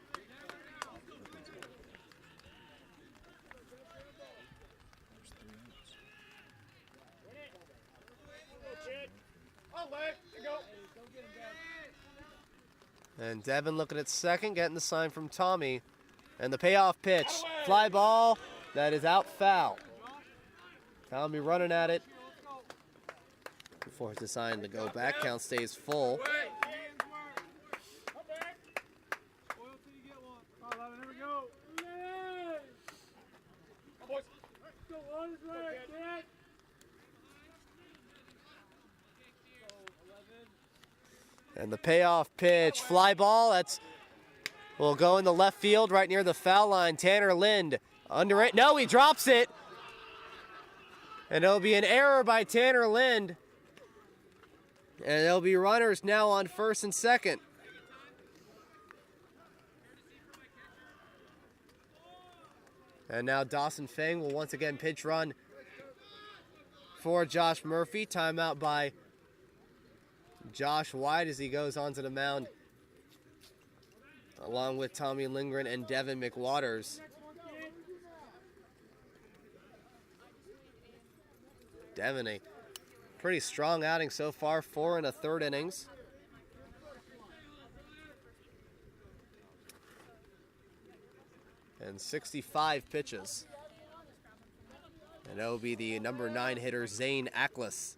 And Devin looking at second, getting the sign from Tommy. And the payoff pitch. Fly ball. That is out foul. Tommy running at it. Before it's deciding to go back. Count stays full. And the payoff pitch, fly ball, will go in the left field right near the foul line. Tanner Lind under it. No, he drops it. And it'll be an error by Tanner Lind. And there'll be runners now on first and second. And now Dawson Fang will once again pitch run for Josh Murphy. Timeout by Josh White as he goes onto the mound along with Tommy Lindgren and Devin McWaters. Devin, a Pretty strong outing so far, 4 1/3 innings. And 65 pitches. And that will be the number 9 hitter, Zane Ackles,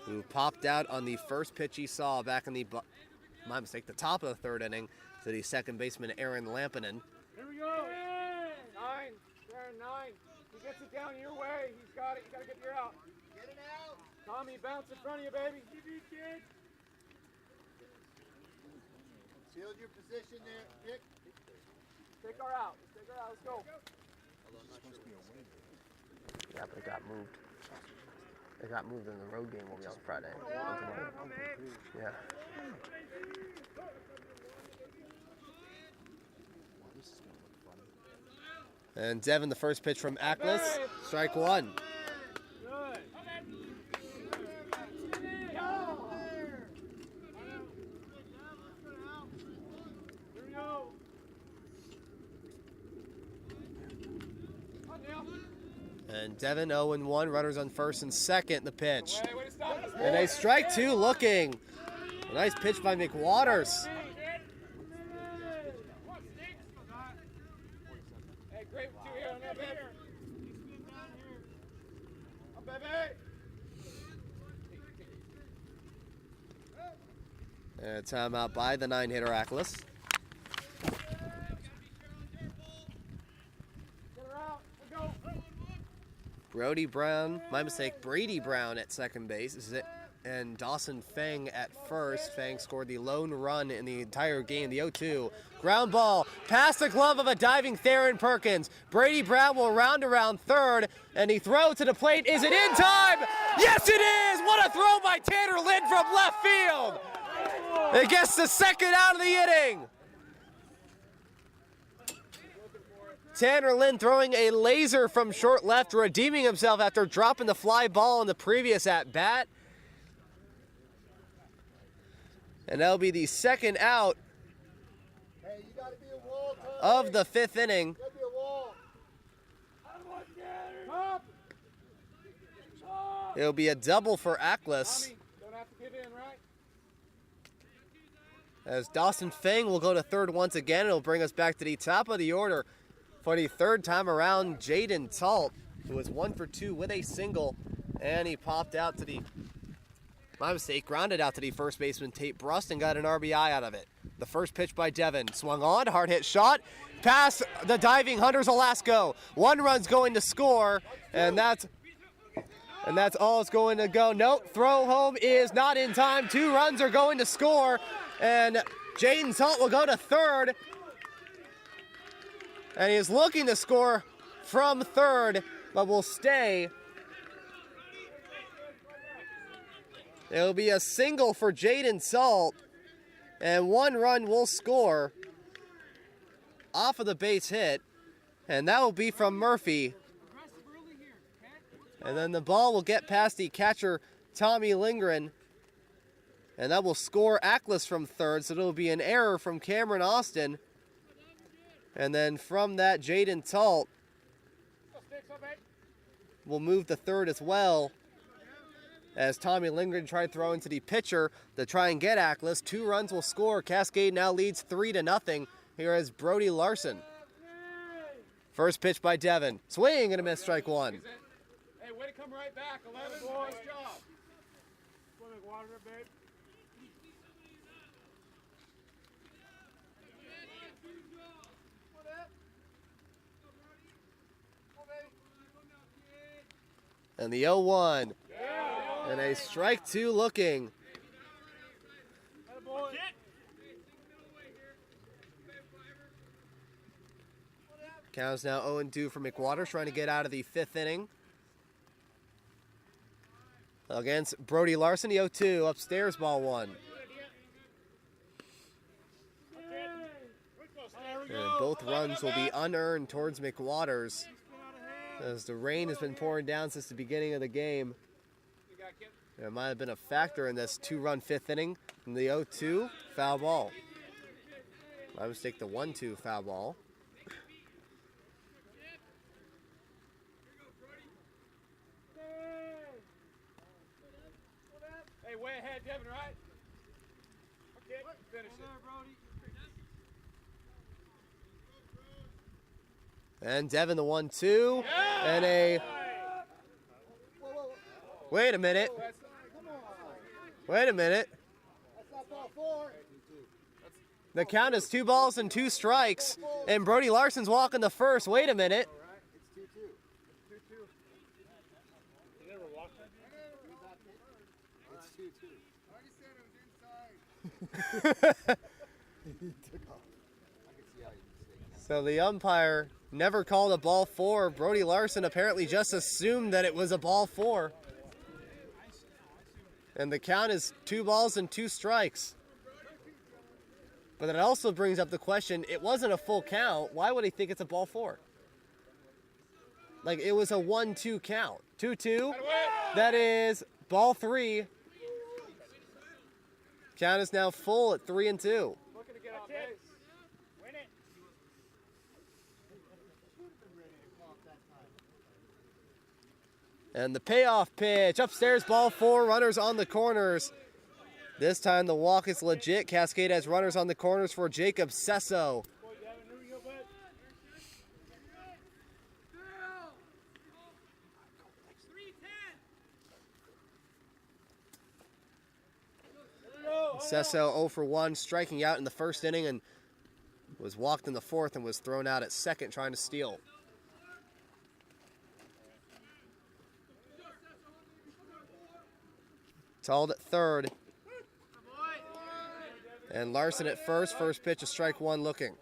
who popped out on the first pitch he saw back in the, the top of the 3rd inning to the second baseman, Aaron Lampinen. Here we go. 9. Aaron, 9. He gets it down your way. He's got it. You got to get your out. Get it out. Tommy, bounce in front of you, baby. Kid. Shield your position there, Nick. Take our out. Let's take our out. Let's go. Yeah, but it got moved. It got moved in the road game will be on Friday. Yeah. And Devin, the first pitch from Ackles, strike 1. Good. Here we go. And Devin 0-1, runners on first and second, the pitch. Way to stop us. And a strike 2 looking. A nice pitch by McWaters. Hey, great with 2 here on that, baby. Up, baby. And a timeout by the 9 hitter Ackles. Get her out. Let's go. Brady Brown at second base. This is it. And Dawson Feng at first. Feng scored the lone run in the entire game, the 0-2. Ground ball past the glove of a diving Theron Perkins. Brady Brown will round around third, and he throws to the plate. Is it in time? Yes, it is! What a throw by Tanner Lind from left field! It gets the second out of the inning. Tanner Lind throwing a laser from short left, redeeming himself after dropping the fly ball in the previous at-bat. And that'll be the second out Hey, you gotta be a wall, Tommy. of the 5th inning. You gotta be a wall. It'll be a double for Ackles, Tommy, don't have to give in, right? as Dawson Feng will go to third once again. It'll bring us back to the top of the order for the 3rd time around. Jaden Talt, who was 1 for 2 with a single, and he popped out to the, grounded out to the first baseman Tate Brust and got an RBI out of it. The first pitch by Devin, swung on, hard hit shot, past the diving Hunters Alasko. 1 run's going to score, and that's all it's going to go. Nope, throw home is not in time. 2 runs are going to score, and Jaden Talt will go to third. And he is looking to score from third, but will stay. It'll be a single for Jaden Talt, and 1 run will score off of the base hit, and that will be from Murphy. And then the ball will get past the catcher, Tommy Lindgren, and that will score Ackles from third, so it'll be an error from Cameron Austin. And then from that, Jaden Talt will move to third as well, as Tommy Lindgren tried throwing to the pitcher to try and get Ackles. 2 runs will score. Cascade now leads 3-0. Here is Brody Larson. First pitch by Devin. Swing and a miss, strike 1. Hey, way to come right back. 11, nice job. Water, babe. And the 0-1. And a strike 2 looking. Count's now 0-2 for McWaters, trying to get out of the 5th inning. Against Brody Larson, the 0-2, upstairs, ball 1. And both runs will be unearned towards McWaters, as the rain has been pouring down since the beginning of the game. It might have been a factor in this 2-run 5th inning. And the 0-2, foul ball. My mistake, the 1-2 foul ball. Hey, way ahead, Devin, right? Okay, finish it. And Devin the 1-2. And a... Wait a minute. Wait a minute. That's not ball 4. The count is 2 balls and 2 strikes. And Brody Larson's walking the first. Wait a minute. It's 2-2. It's 2-2. So the umpire never called a ball 4. Brody Larson apparently just assumed that it was a ball 4. And the count is 2 balls and 2 strikes. But it also brings up the question, it wasn't a full count. Why would he think it's a ball 4? Like, it was a 1-2 count. 2-2. That is ball 3. Count is now full at 3-2. Looking to get on base. Win it. And the payoff pitch, upstairs, ball 4, runners on the corners. This time the walk is legit. Cascade has runners on the corners for Jacob Sesso. Sesso 0 for 1, striking out in the first inning and was walked in the 4th and was thrown out at second trying to steal. Tolled at 3rd. And Larson at first. First pitch, a strike 1 looking.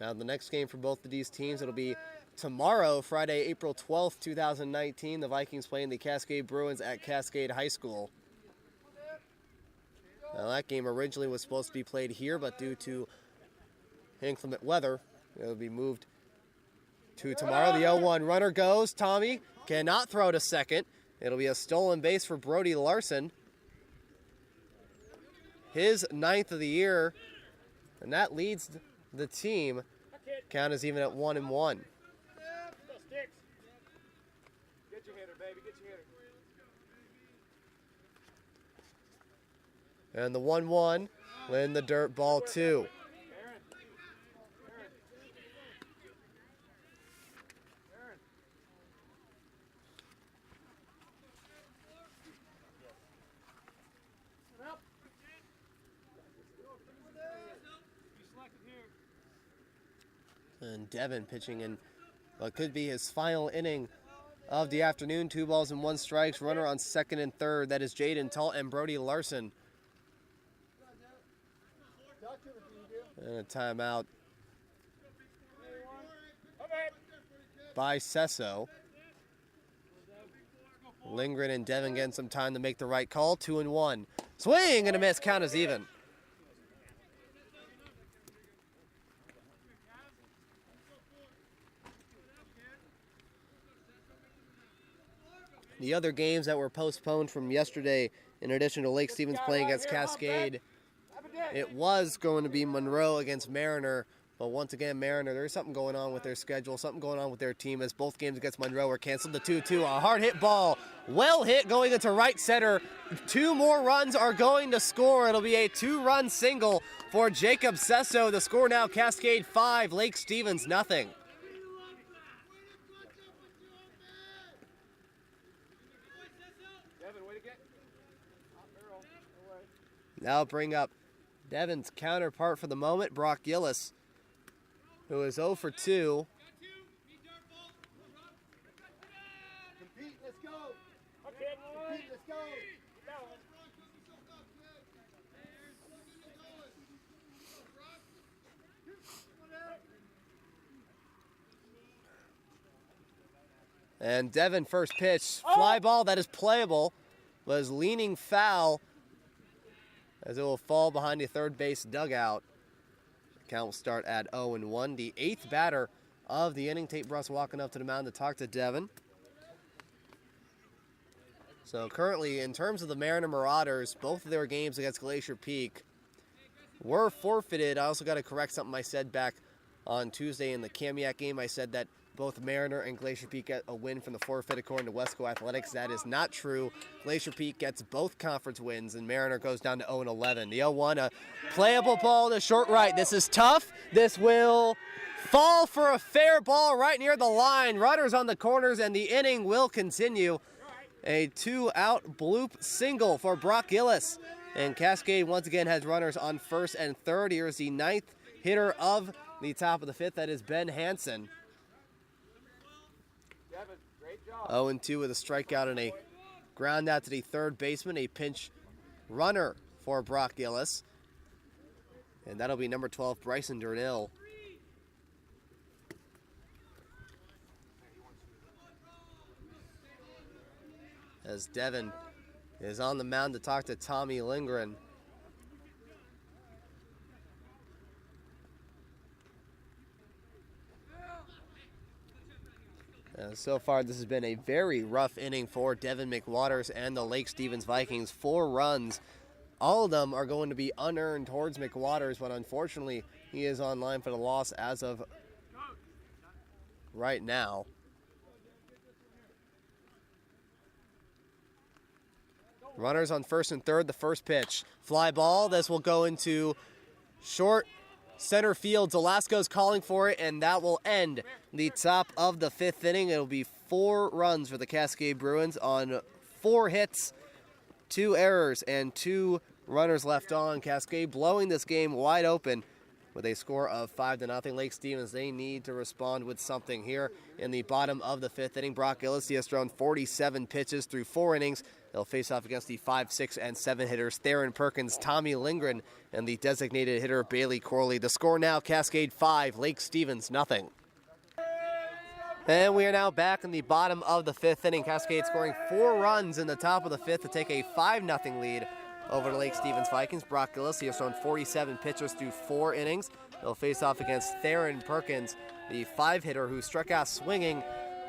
Now the next game for both of these teams, it'll be tomorrow, Friday, April 12th, 2019. The Vikings playing the Cascade Bruins at Cascade High School. Now that game originally was supposed to be played here, but due to inclement weather, it'll be moved to tomorrow. The 0-1 runner goes. Tommy cannot throw to second. It'll be a stolen base for Brody Larson. His 9th of the year, and that leads the team. Count is even at 1-1. Get your hitter, baby. Get your hitter. And the 1-1, in the dirt, ball 2. And Devin pitching in what could be his final inning of the afternoon. 2 balls and 1 strikes. Runner on second and third. That is Jaden Tall and Brody Larson. And a timeout by Sesso. Lindgren and Devin getting some time to make the right call. 2-1. Swing and a miss. Count is even. The other games that were postponed from yesterday, in addition to Lake Stevens playing against Cascade, it was going to be Monroe against Mariner. But once again, Mariner, there's something going on with their schedule, something going on with their team, as both games against Monroe were canceled. The 2-2, a hard hit ball, well hit, going into right center. 2 more runs are going to score. It'll be a 2-run single for Jacob Sesso. The score now, Cascade 5, Lake Stevens nothing. Now bring up Devin's counterpart for the moment, Brock Gillis, who is 0 for 2. Compete, let's go. Compete, let's go. And Devin first pitch, fly ball that is playable, was leaning foul as it will fall behind the third base dugout. The count will start at 0-1. The 8th batter of the inning. Tate Bruss walking up to the mound to talk to Devin. So currently, in terms of the Mariner Marauders, both of their games against Glacier Peak were forfeited. I also got to correct something I said back on Tuesday in the Kamiak game. I said that both Mariner and Glacier Peak get a win from the forfeit according to Wesco Athletics. That is not true. Glacier Peak gets both conference wins, and Mariner goes down to 0-11. The 0-1, a playable ball to short right. This is tough. This will fall for a fair ball right near the line. Runners on the corners, and the inning will continue. A 2-out bloop single for Brock Gillis. And Cascade once again has runners on first and third. Here's the 9th hitter of the top of the 5th. That is Ben Hansen. 0-2 with a strikeout and a ground out to the third baseman. A pinch runner for Brock Gillis. And that'll be number 12, Bryson Durnill. As Devin is on the mound to talk to Tommy Lindgren. So far, this has been a very rough inning for Devin McWaters and the Lake Stevens Vikings. 4 runs. All of them are going to be unearned towards McWaters, but unfortunately, he is on line for the loss as of right now. Runners on first and third, the first pitch. Fly ball, this will go into short center field. Zelasco's calling for it, and that will end the top of the 5th inning. It'll be 4 runs for the Cascade Bruins on 4 hits, 2 errors, and 2 runners left on. Cascade blowing this game wide open with a score of 5-0. Lake Stevens, they need to respond with something here in the bottom of the 5th inning. Brock Gillis, he has thrown 47 pitches through 4 innings. They'll face off against the 5, 6, and 7 hitters, Theron Perkins, Tommy Lindgren, and the designated hitter, Bailey Corley. The score now, Cascade 5, Lake Stevens nothing. And we are now back in the bottom of the 5th inning. Cascade scoring 4 runs in the top of the 5th to take a 5-0 lead over the Lake Stevens Vikings. Brock Gillis, he has thrown 47 pitches through 4 innings. They'll face off against Theron Perkins, the 5-hitter who struck out swinging,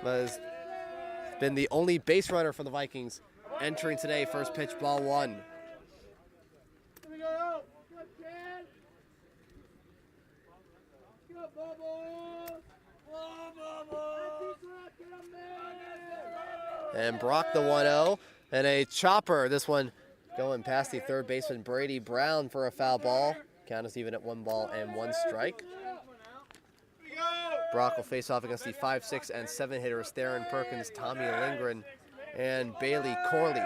but has been the only base runner for the Vikings entering today. First pitch, ball 1. And Brock the 1-0, and a chopper. This one going past the third baseman, Brady Brown, for a foul ball. Count is even at 1 ball and 1 strike. Brock will face off against the 5, 6, and 7 hitters, Theron Perkins, Tommy Lindgren, and Bailey Corley.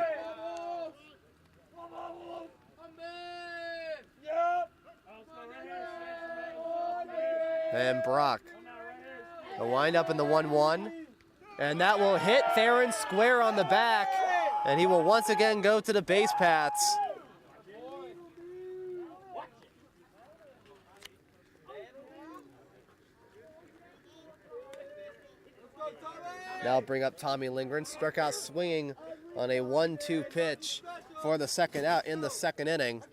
And Brock, a wind up in the 1-1, and that will hit Theron square on the back, and he will once again go to the base paths. Now bring up Tommy Lindgren, struck out swinging on a 1-2 pitch for the second out in the second inning.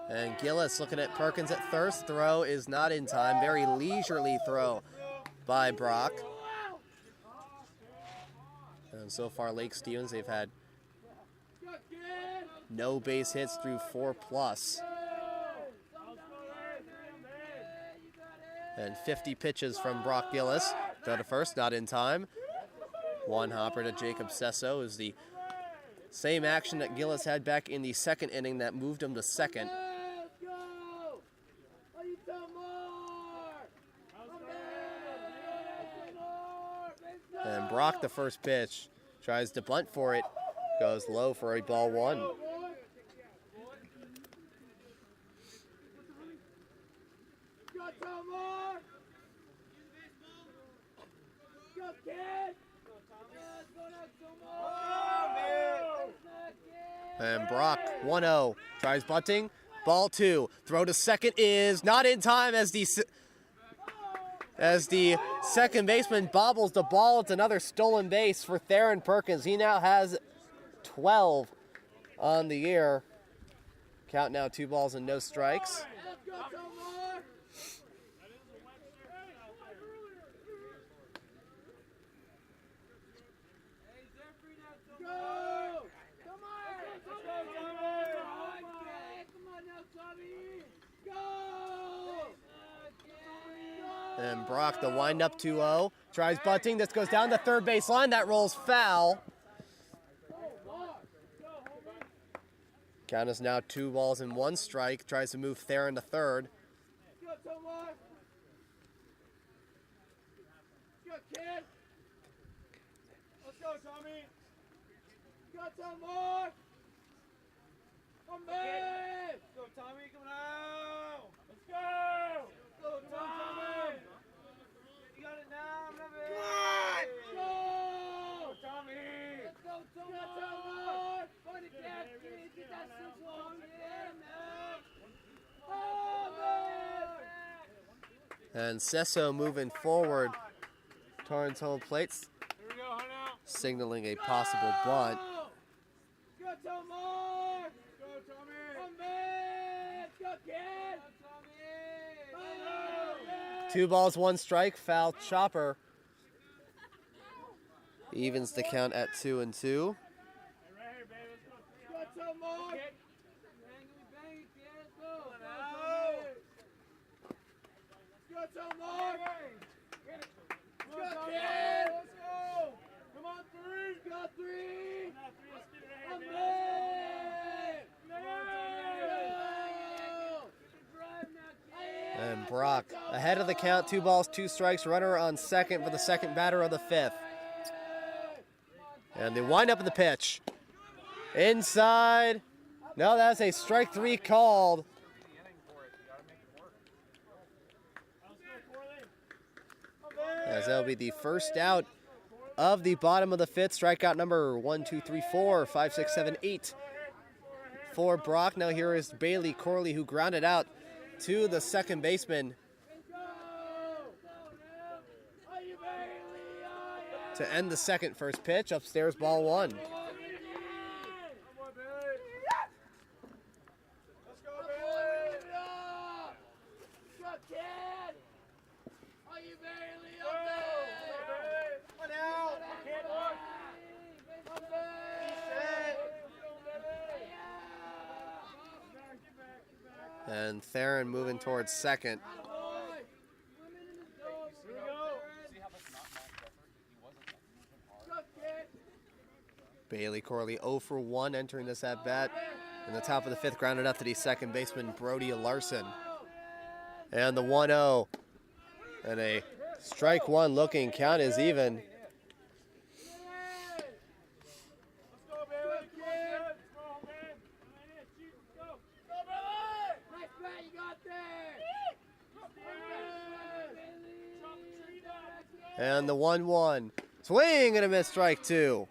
And Gillis looking at Perkins at first. Throw is not in time. Very leisurely throw by Brock. And so far, Lake Stevens, they've had no base hits through 4+. And 50 pitches from Brock Gillis. Throw to first, not in time. One hopper to Jacob Sesso is the same action that Gillis had back in the second inning that moved him to second. And Brock, the first pitch, tries to bunt for it, goes low for a ball 1. And Brock, 1-0, tries bunting, ball 2. Throw to second is not in time as the second baseman bobbles the ball. It's another stolen base for Theron Perkins. He now has 12 on the year. Count now 2 balls and no strikes. And Brock, the wind-up 2-0. Tries bunting. This goes down the third baseline. That rolls foul. Count is now 2 balls and 1 strike. Tries to move Theron to third. Let's go, Tommy. Got some more. Come back. Let's go, Tommy. Coming out. Let's go. Let's go, Tommy. You got it now. Let's go. Tommy. Let's go, Tommy. Got some more. Find the Cascade. Get that 6 long. Yeah, man. And Sesso moving forward towards home plates, signaling a possible bunt. Go, Tommy! Go, Tommy! Come back! Go, kid! Tommy! 2 balls, 1 strike, foul chopper. Evens the count at 2-2. Go, Tommy! Go, Tommy! Go, kid! Let's go! Come on, 3! Got 3! Come back! And Brock ahead of the count, 2 balls, 2 strikes, runner on second for the second batter of the 5th. And they wind up in the pitch. Inside. No, that's a strike 3 called. As that'll be the first out of the bottom of the 5th. Strikeout number 1, 2, 3, 4, 5, 6, 7, 8 for Brock. Now here is Bailey Corley, who grounded out to the second baseman to end the second. First pitch, upstairs, ball 1. And Theron moving towards second. Bailey Corley 0 for 1 entering this at bat. In the top of the 5th, grounded up to the second baseman, Brody Larson. And the 1-0. And a strike 1 looking, count is even. And the 1-1. Swing and a miss, strike 2.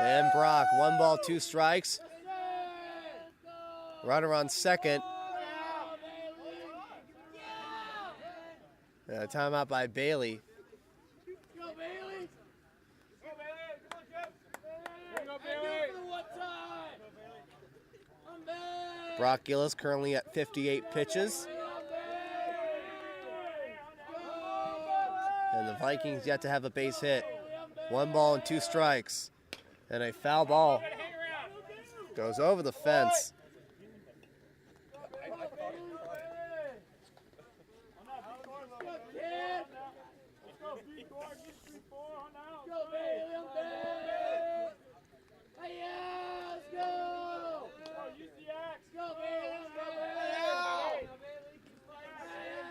And Brock, 1 ball, 2 strikes. Runner on second. Timeout by Bailey. Brock Gillis currently at 58 pitches. And the Vikings yet to have a base hit. 1 ball and 2 strikes. And a foul ball goes over the fence.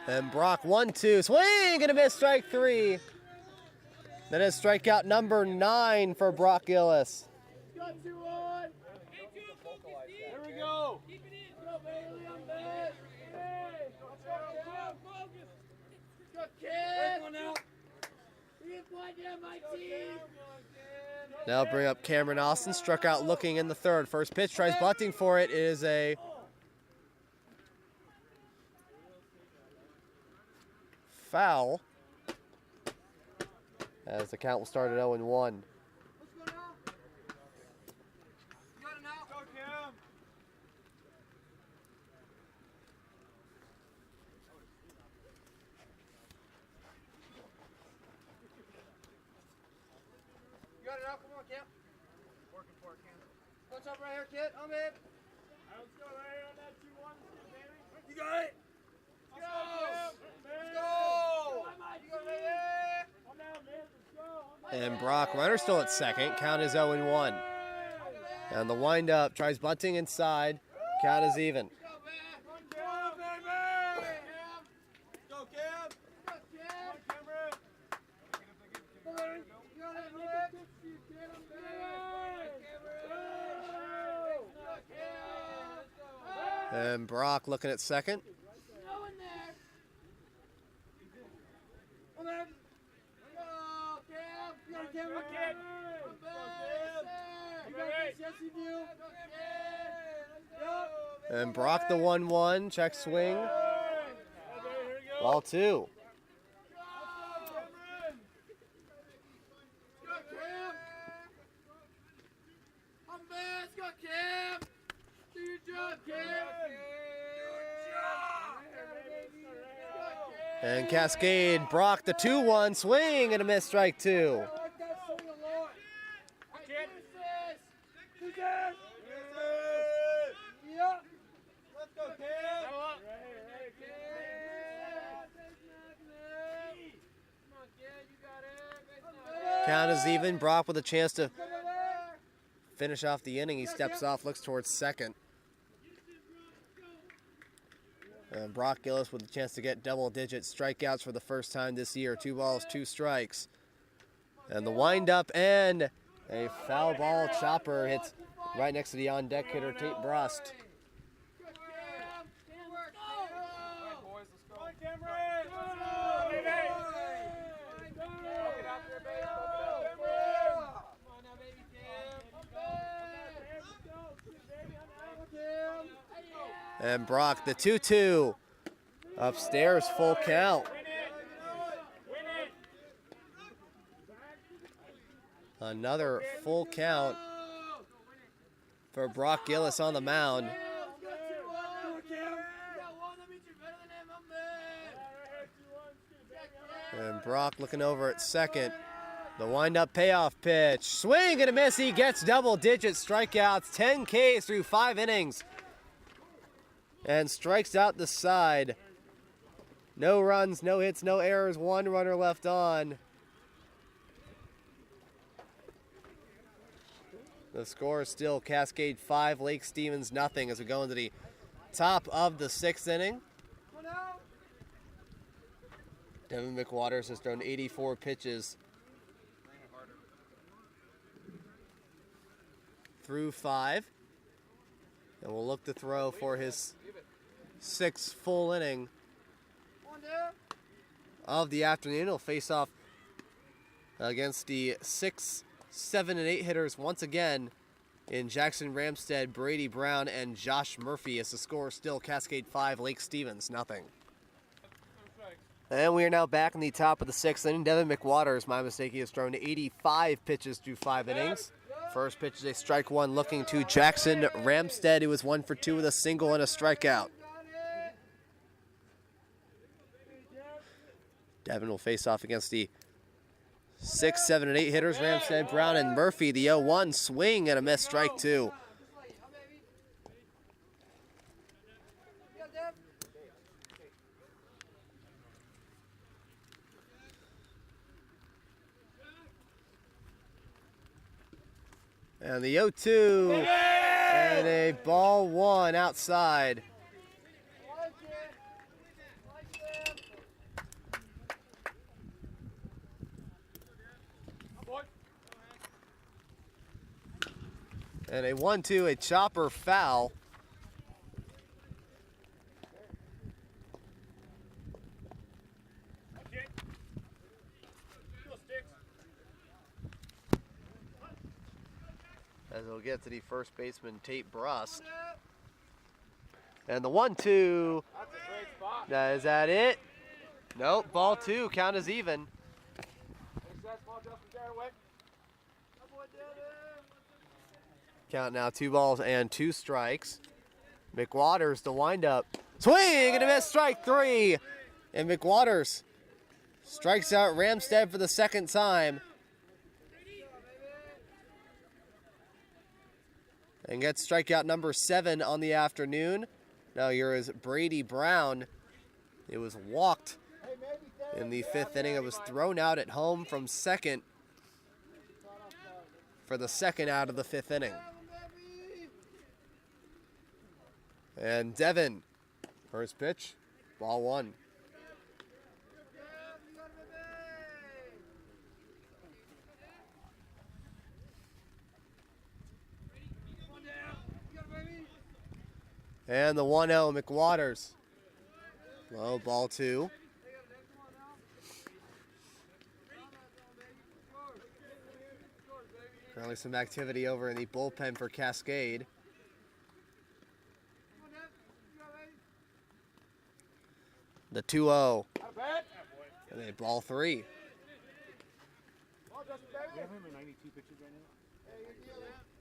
And Brock 1-2, swing and a miss, strike 3. That is strikeout number 9 for Brock Gillis. There we go. Go Bailey, I'm back. Hey, focus. Go kid. One out. My team. Now bring up Cameron Austin, struck out looking in the 3rd. First pitch, tries bunting for it. It is a foul, as the count will start at 0-1. Kip. Working for it, Cam. Let's up right here, kid. I'm in. Let's go right here on that 2-1, baby. You got it. Let's go. Let's go. You got it. Come down, man. Let's go. And Brock, runner still at second. Count is 0-1. And the windup tries bunting inside. Count is even. And Brock looking at second. And Brock the 1-1, check swing. Ball 2. And Cascade, Brock the 2-1, swing and a miss, strike 2. Count is even. Brock with a chance to finish off the inning. He steps off, looks towards second. And Brock Gillis with a chance to get double-digit strikeouts for the first time this year. 2 balls, 2 strikes. And the windup and a foul ball chopper hits right next to the on-deck hitter, Tate Brust. And Brock, the 2-2. Upstairs, full count. Another full count for Brock Gillis on the mound. And Brock looking over at second. The wind-up payoff pitch. Swing and a miss. He gets double-digit strikeouts. 10 Ks through 5 innings. And strikes out the side. No runs, no hits, no errors. 1 runner left on. The score is still Cascade 5, Lake Stevens nothing as we go into the top of the 6th inning. Devin McWaters has thrown 84 pitches through 5. And will look to throw for his 6th full inning of the afternoon. He'll face off against the 6, 7, and 8 hitters once again in Jackson Ramstead, Brady Brown, and Josh Murphy as the score is still Cascade 5, Lake Stevens nothing. And we are now back in the top of the 6th inning. Devin McWaters, my mistake, he has thrown 85 pitches through 5 innings. First pitch is a strike 1 looking to Jackson Ramstead, who was 1 for 2 with a single and a strikeout. Devin will face off against the 6, 7, and 8 hitters, Ramstead, Brown, and Murphy. The 0-1 swing and a miss, strike 2. And the 0-2 and a ball 1 outside. And a 1-2, a chopper foul. As it'll get to the first baseman, Tate Brust. And the 1-2. That's a great spot. Is that it? Nope, ball 2, count is even. Count now 2 balls and 2 strikes. McWaters, the windup. Swing and a miss, strike 3. And McWaters strikes out Ramstead for the 2nd time. and gets strikeout number 7 on the afternoon. Now here is Brady Brown. It was walked in the 5th inning. It was thrown out at home from second for the second out of the 5th inning. And Devin, first pitch, ball 1. And the 1-0 McWaters. Low, ball 2. Currently some activity over in the bullpen for Cascade. The 2-0. And a ball 3. Do you have him at 92 pitches right now?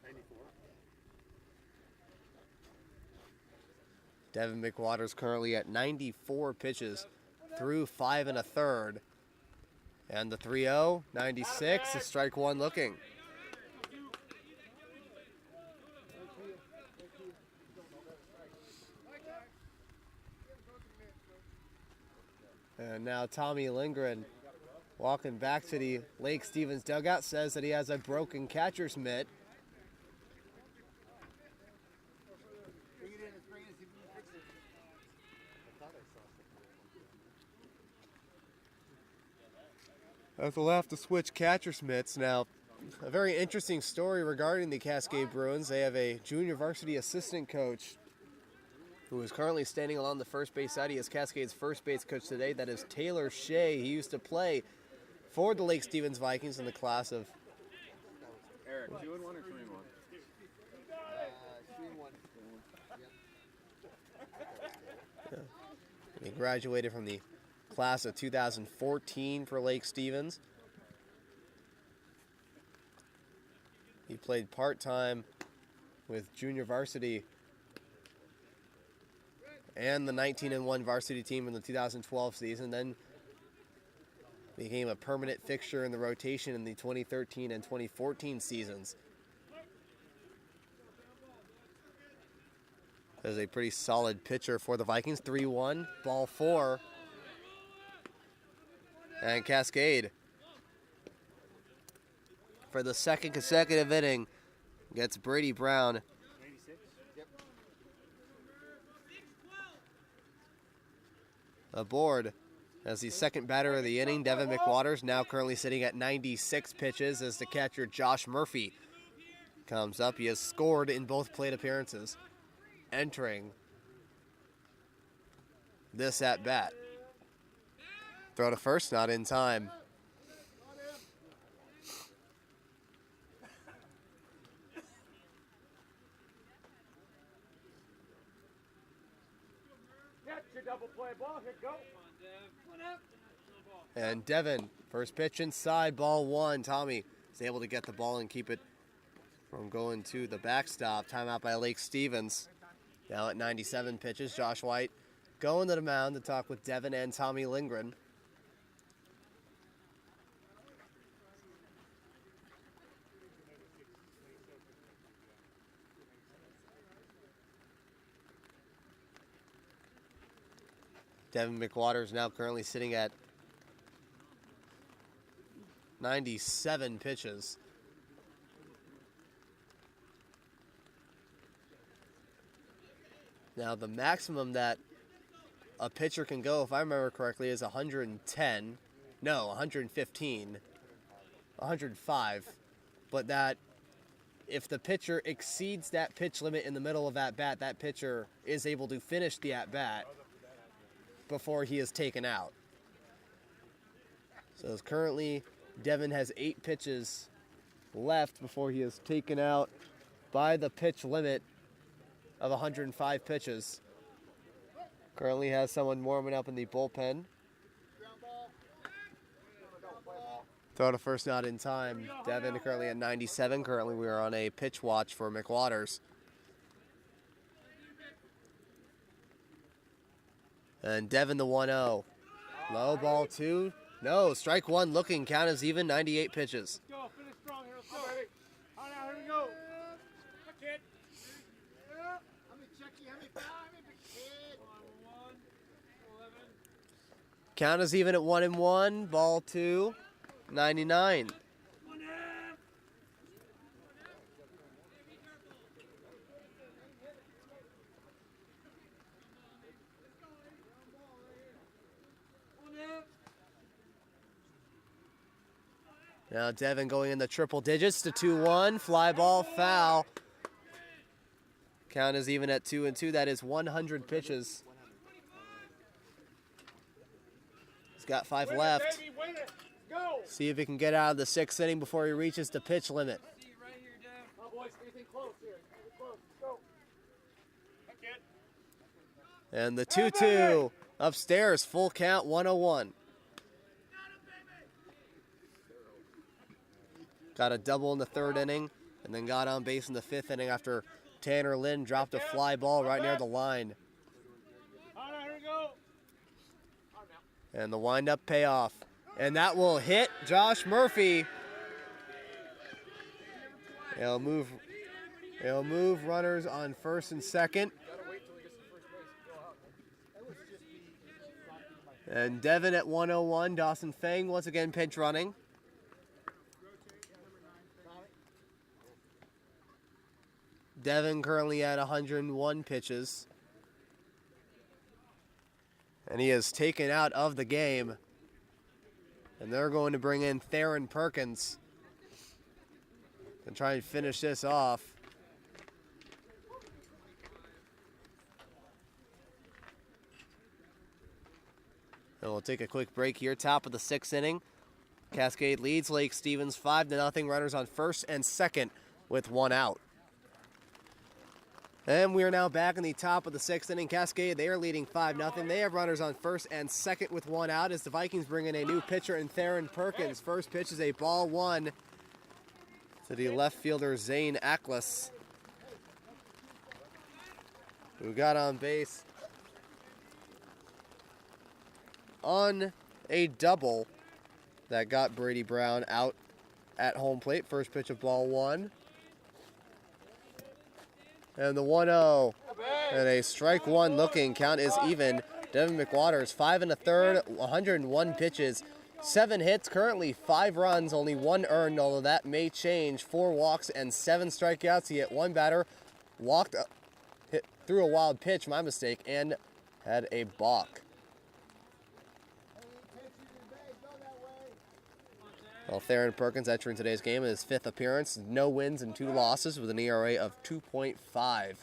94. Devin McWaters currently at 94 pitches through 5 1/3. And the 3-0, 96, is strike 1 looking. And now Tommy Lindgren walking back to the Lake Stevens dugout, says that he has a broken catcher's mitt. They'll have to switch catcher's mitts. Now, a very interesting story regarding the Cascade Bruins. They have a junior varsity assistant coach who is currently standing along the first base side. He is Cascade's first base coach today. That is Taylor Shea. He used to play for the Lake Stevens Vikings in the class of... Eric, 2-1 or 3-1? 3-1. He graduated from the class of 2014 for Lake Stevens. He played part-time with junior varsity and the 19-1 varsity team in the 2012 season, then became a permanent fixture in the rotation in the 2013 and 2014 seasons. As a pretty solid pitcher for the Vikings. 3-1, ball 4. And Cascade, for the second consecutive inning, gets Brady Brown. 96? Yep. Aboard as the second batter of the inning. Devin McWaters now currently sitting at 96 pitches as the catcher Josh Murphy comes up. He has scored in both plate appearances entering this at-bat. Throw to first, not in time. Catch your double play ball. Here, go. And Devin, first pitch inside, ball 1. Tommy is able to get the ball and keep it from going to the backstop. Timeout by Lake Stevens. Now at 97 pitches, Josh White going to the mound to talk with Devin and Tommy Lindgren. Devin McWaters now currently sitting at 97 pitches. Now the maximum that a pitcher can go, if I remember correctly, is 110. No, 115. 105. But that if the pitcher exceeds that pitch limit in the middle of that bat, that pitcher is able to finish the at-bat before he is taken out. So as currently, Devin has 8 pitches left before he is taken out by the pitch limit of 105 pitches. Currently has someone warming up in the bullpen. Throw to first, not in time. Devin currently at 97. Currently we are on a pitch watch for McWaters. And Devin the 1-0. Low, ball 2. No, strike 1 looking. Count is even. 98 pitches. Let's go. Finish strong here. Let's go, baby. On out. Here we go. Catch it. Count is even at 1-1. Ball 2, 99. Now Devin going in the triple digits to 2-1. Fly ball, foul. Count is even at 2-2. That is 100 pitches. He's got 5 left. See if he can get out of the 6th inning before he reaches the pitch limit. And the 2-2 upstairs, full count, 101. Got a double in the 3rd inning, and then got on base in the 5th inning after Tanner Lynn dropped a fly ball right near the line. And the windup payoff. And that will hit Josh Murphy. It'll move runners on 1st and 2nd. And Devin at 101. Dawson Fang once again pinch running. Devin currently at 101 pitches. And he is taken out of the game. And they're going to bring in Theron Perkins and try and finish this off. And we'll take a quick break here. Top of the 6th inning. Cascade leads Lake Stevens 5-0. Runners on 1st and 2nd with 1 out. And we are now back in the top of the 6th inning. Cascade, they are leading 5-0. They have runners on 1st and 2nd with 1 out as the Vikings bring in a new pitcher in Theron Perkins. First pitch is a ball 1 to the left fielder Zane Ackles, who got on base on a double that got Brady Brown out at home plate. First pitch of ball 1. And the 1-0, and a strike 1 looking. Count is even. Devin McWaters, 5 1/3, 101 pitches, 7 hits, currently 5 runs, only 1 earned, although that may change. 4 walks and 7 strikeouts. He hit 1 batter, hit threw a wild pitch, my mistake, and had a balk. Well, Theron Perkins entering today's game in his 5th appearance. No wins and 2 losses with an ERA of 2.5.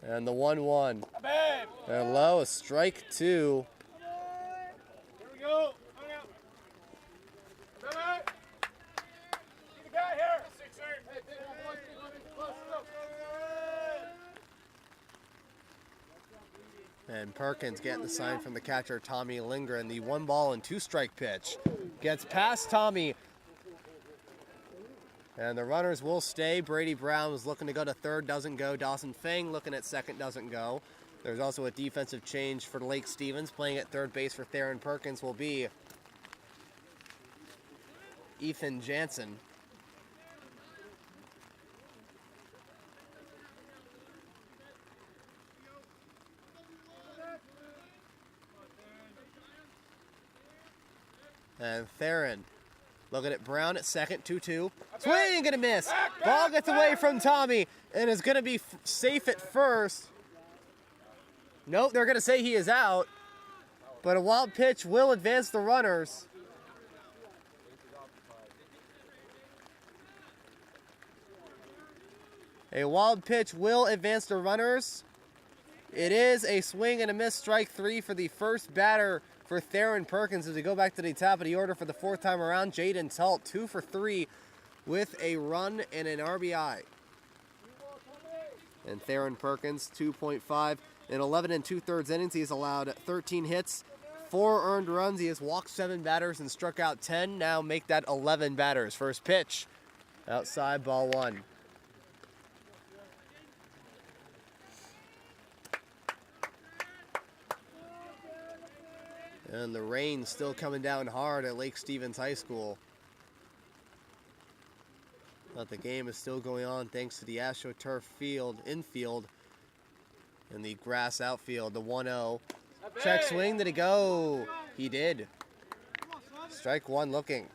And the 1-1. And low, a strike 2. Here we go. Get the guy here. And Perkins getting the sign from the catcher, Tommy Lindgren. The 1-2 pitch gets past Tommy. And the runners will stay. Brady Brown was looking to go to 3rd, doesn't go. Dawson Fang looking at 2nd, doesn't go. There's also a defensive change for Lake Stevens. Playing at 3rd base for Theron Perkins will be Ethan Jansen. And Theron looking at Brown at 2nd, 2-2. Swing and a miss. Ball gets away from Tommy and is going to be safe at 1st. Nope, they're going to say he is out. But a wild pitch will advance the runners. A wild pitch will advance the runners. It is a swing and a miss, strike 3 for the first batter for Theron Perkins as we go back to the top of the order for the 4th time around. Jaden Talt, 2 for 3 with a run and an RBI. And Theron Perkins, 2.5 in 11 2/3 innings. He has allowed 13 hits, 4 earned runs. He has walked 7 batters and struck out 10. Now make that 11 batters. First pitch, outside, ball 1. And the rain still coming down hard at Lake Stevens High School. But the game is still going on thanks to the AstroTurf field, infield, and the grass outfield, the 1-0. Check swing, did he go? He did. Strike one looking.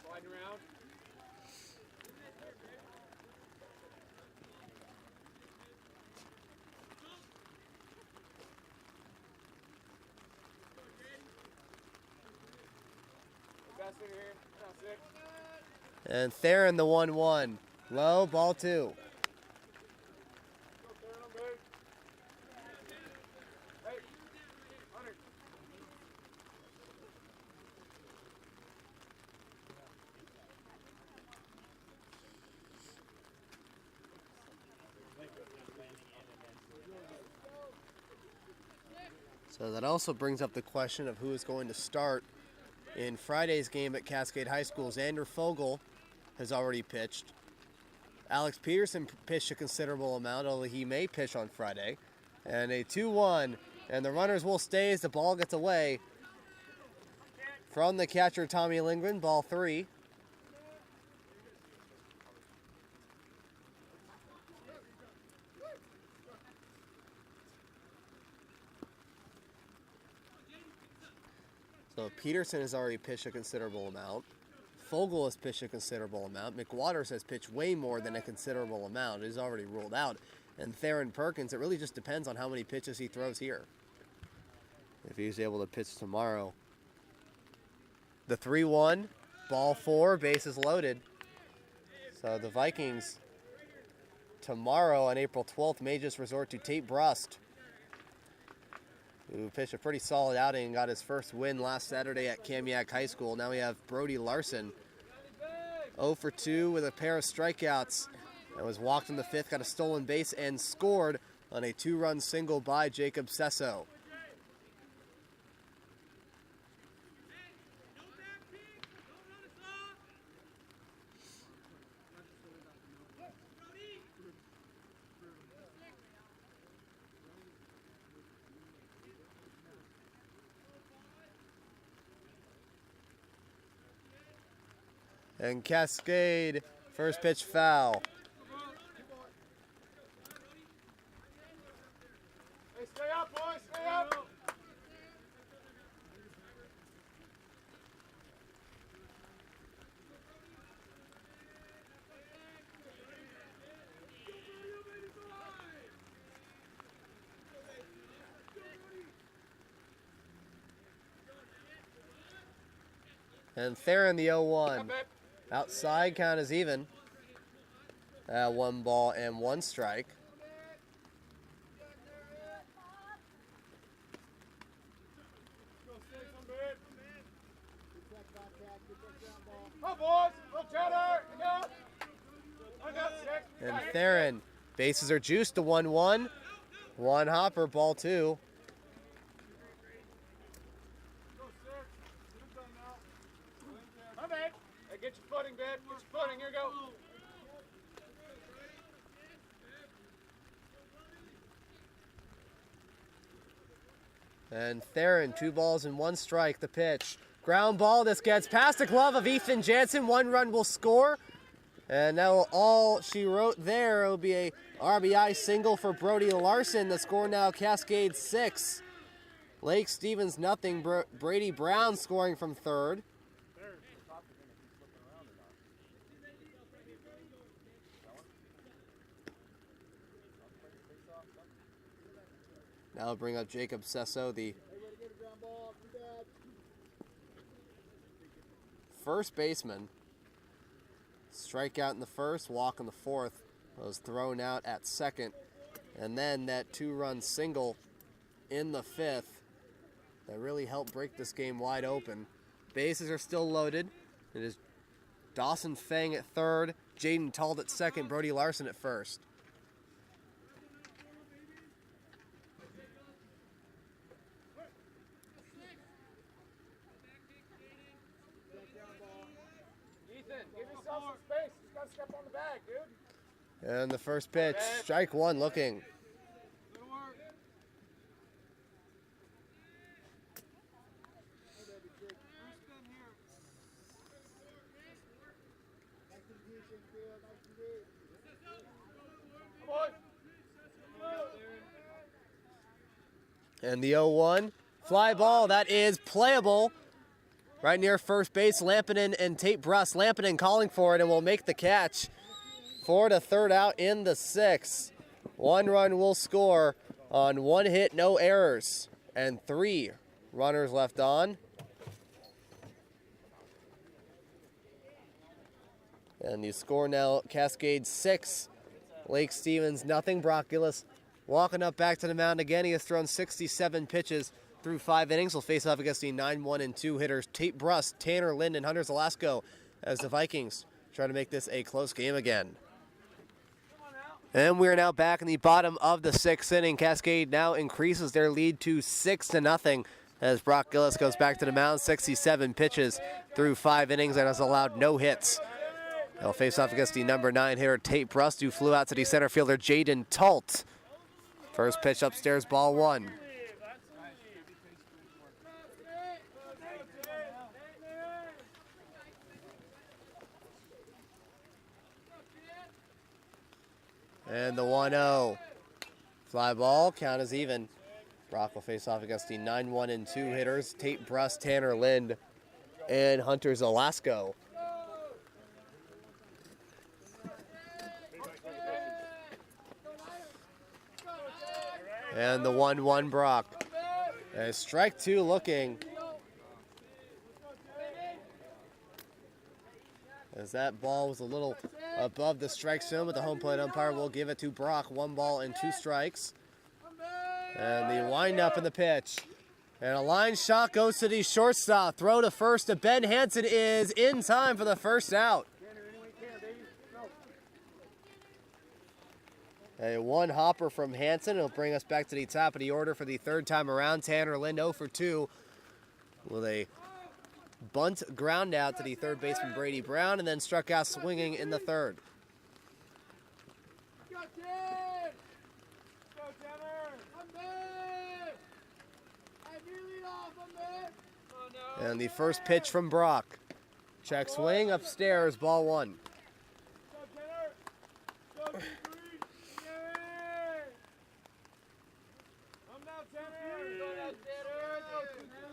And Theron the 1-1. Low, ball 2. So that also brings up the question of who is going to start in Friday's game at Cascade High School. Xander Fogel has already pitched. Alex Peterson pitched a considerable amount, although he may pitch on Friday. And a 2-1, and the runners will stay as the ball gets away from the catcher, Tommy Lindgren, ball 3. So Peterson has already pitched a considerable amount. Fogel has pitched a considerable amount. McWaters has pitched way more than a considerable amount. It is already ruled out. And Theron Perkins, it really just depends on how many pitches he throws here. If he's able to pitch tomorrow. The 3-1, ball 4, bases loaded. So the Vikings tomorrow on April 12th may just resort to Tate Brust, who pitched a pretty solid outing and got his first win last Saturday at Kamiak High School. Now we have Brody Larson, 0 for 2 with a pair of strikeouts. And was walked in the 5th, got a stolen base, and scored on a 2-run single by Jacob Sesso. And Cascade, first pitch foul. Hey, stay up, boys, stay up. And Theron the 0-1. Outside count is even. 1 ball and 1 strike. Go, boys. Go, Cheddar. Go. And Theron, bases are juiced to 1-1. 1 hopper, ball 2. Get your footing, babe. Get your footing. Here you go. And Theron, 2 balls and 1 strike. The pitch. Ground ball. This gets past the glove of Ethan Jansen. 1 run will score. And now all she wrote there will be a RBI single for Brody Larson. The score now Cascade 6. Lake Stevens nothing. Brady Brown scoring from third. Now I'll bring up Jacob Sesso, the first baseman. Strikeout in the first, walk in the 4th. Was thrown out at second. And then that 2-run single in the 5th that really helped break this game wide open. Bases are still loaded. It is Dawson Fang at third, Jaden Tald at second, Brody Larson at first. Give yourself some space. You just got to step on the bag, dude. And the first pitch, strike 1 looking. Good work. Nice to meet you, Phil. Nice to meet you. And the 0-1 fly ball, that is playable. Right near first base, Lampinen and Tate Bruss. Lampinen calling for it and will make the catch for the third out in the 6th. 1 run will score on 1 hit, no errors, and 3 runners left on. And the score now, Cascade 6, Lake Stevens nothing. Brock Gillis walking up back to the mound again. He has thrown 67 pitches through 5 innings. Will face off against the 9-1-2 hitters Tate Bruss, Tanner Lind, and Hunter Zalasko as the Vikings try to make this a close game again. And we are now back in the bottom of the 6th inning. Cascade now increases their lead to 6-0 as Brock Gillis goes back to the mound. 67 pitches through 5 innings and has allowed no hits. They'll face off against the number 9 hitter Tate Bruss, who flew out to the center fielder Jaden Talt. First pitch upstairs, ball 1. And the 1-0. Fly ball, count is even. Brock will face off against the 9-1-2 hitters Tate Bruss, Tanner Lind, and Hunter Zalasko. And the 1-1 Brock. And strike 2 looking. As that ball was a little above the strike zone, but the home plate umpire will give it to Brock. 1 ball and 2 strikes. And the windup in the pitch. And a line shot goes to the shortstop. Throw to first to Ben Hansen is in time for the first out. A 1 hopper from Hansen. It'll bring us back to the top of the order for the 3rd time around. Tanner Lind 0 for 2 with a bunt ground out to the 3rd baseman Brady Brown, and then struck out swinging in the 3rd. And the first pitch from Brock. Check swing upstairs, ball 1.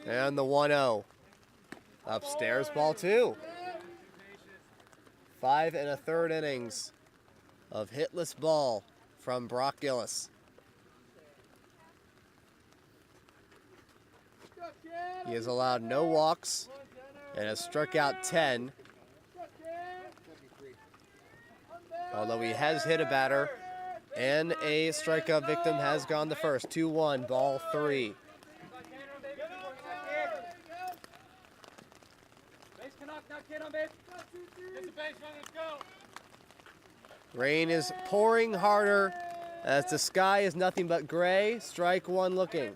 And the 1-0. Upstairs, ball 2. 5 1/3 innings of hitless ball from Brock Gillis. He has allowed no walks and has struck out 10. Although he has hit a batter and a strikeout victim has gone the first. 2-1, ball 3. Rain is pouring harder as the sky is nothing but gray. Strike 1 looking.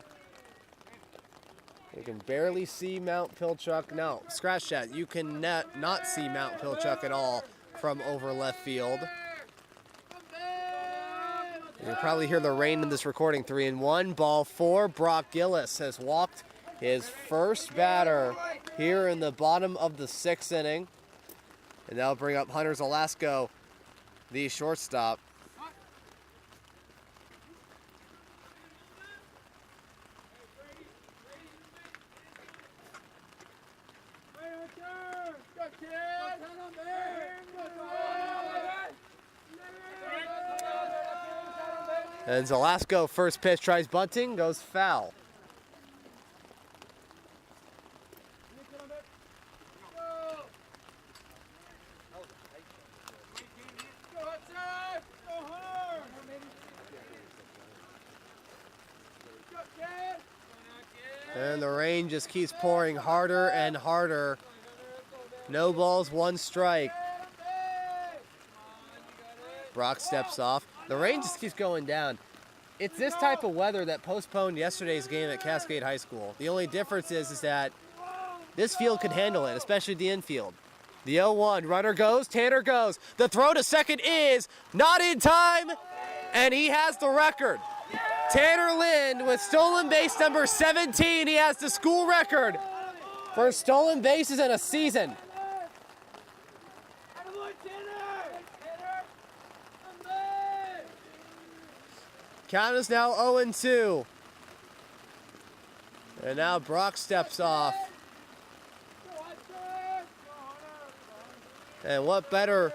You can barely see Mount Pilchuck. No, scratch that. You can not see Mount Pilchuck at all from over left field. You'll probably hear the rain in this recording. 3-1, ball 4. Brock Gillis has walked his first batter here in the bottom of the 6th inning. And that'll bring up Hunter Zalasko, the shortstop. And Zalasko, first pitch, tries bunting, goes foul. And the rain just keeps pouring harder and harder. No balls, 1 strike. Brock steps off. The rain just keeps going down. It's this type of weather that postponed yesterday's game at Cascade High School. The only difference is that this field could handle it, especially the infield. The 0-1, runner goes, Tanner goes. The throw to second is not in time, and he has the record. Tanner Lind with stolen base number 17. He has the school record for stolen bases in a season. Count is now 0-2. And now Brock steps off. And what better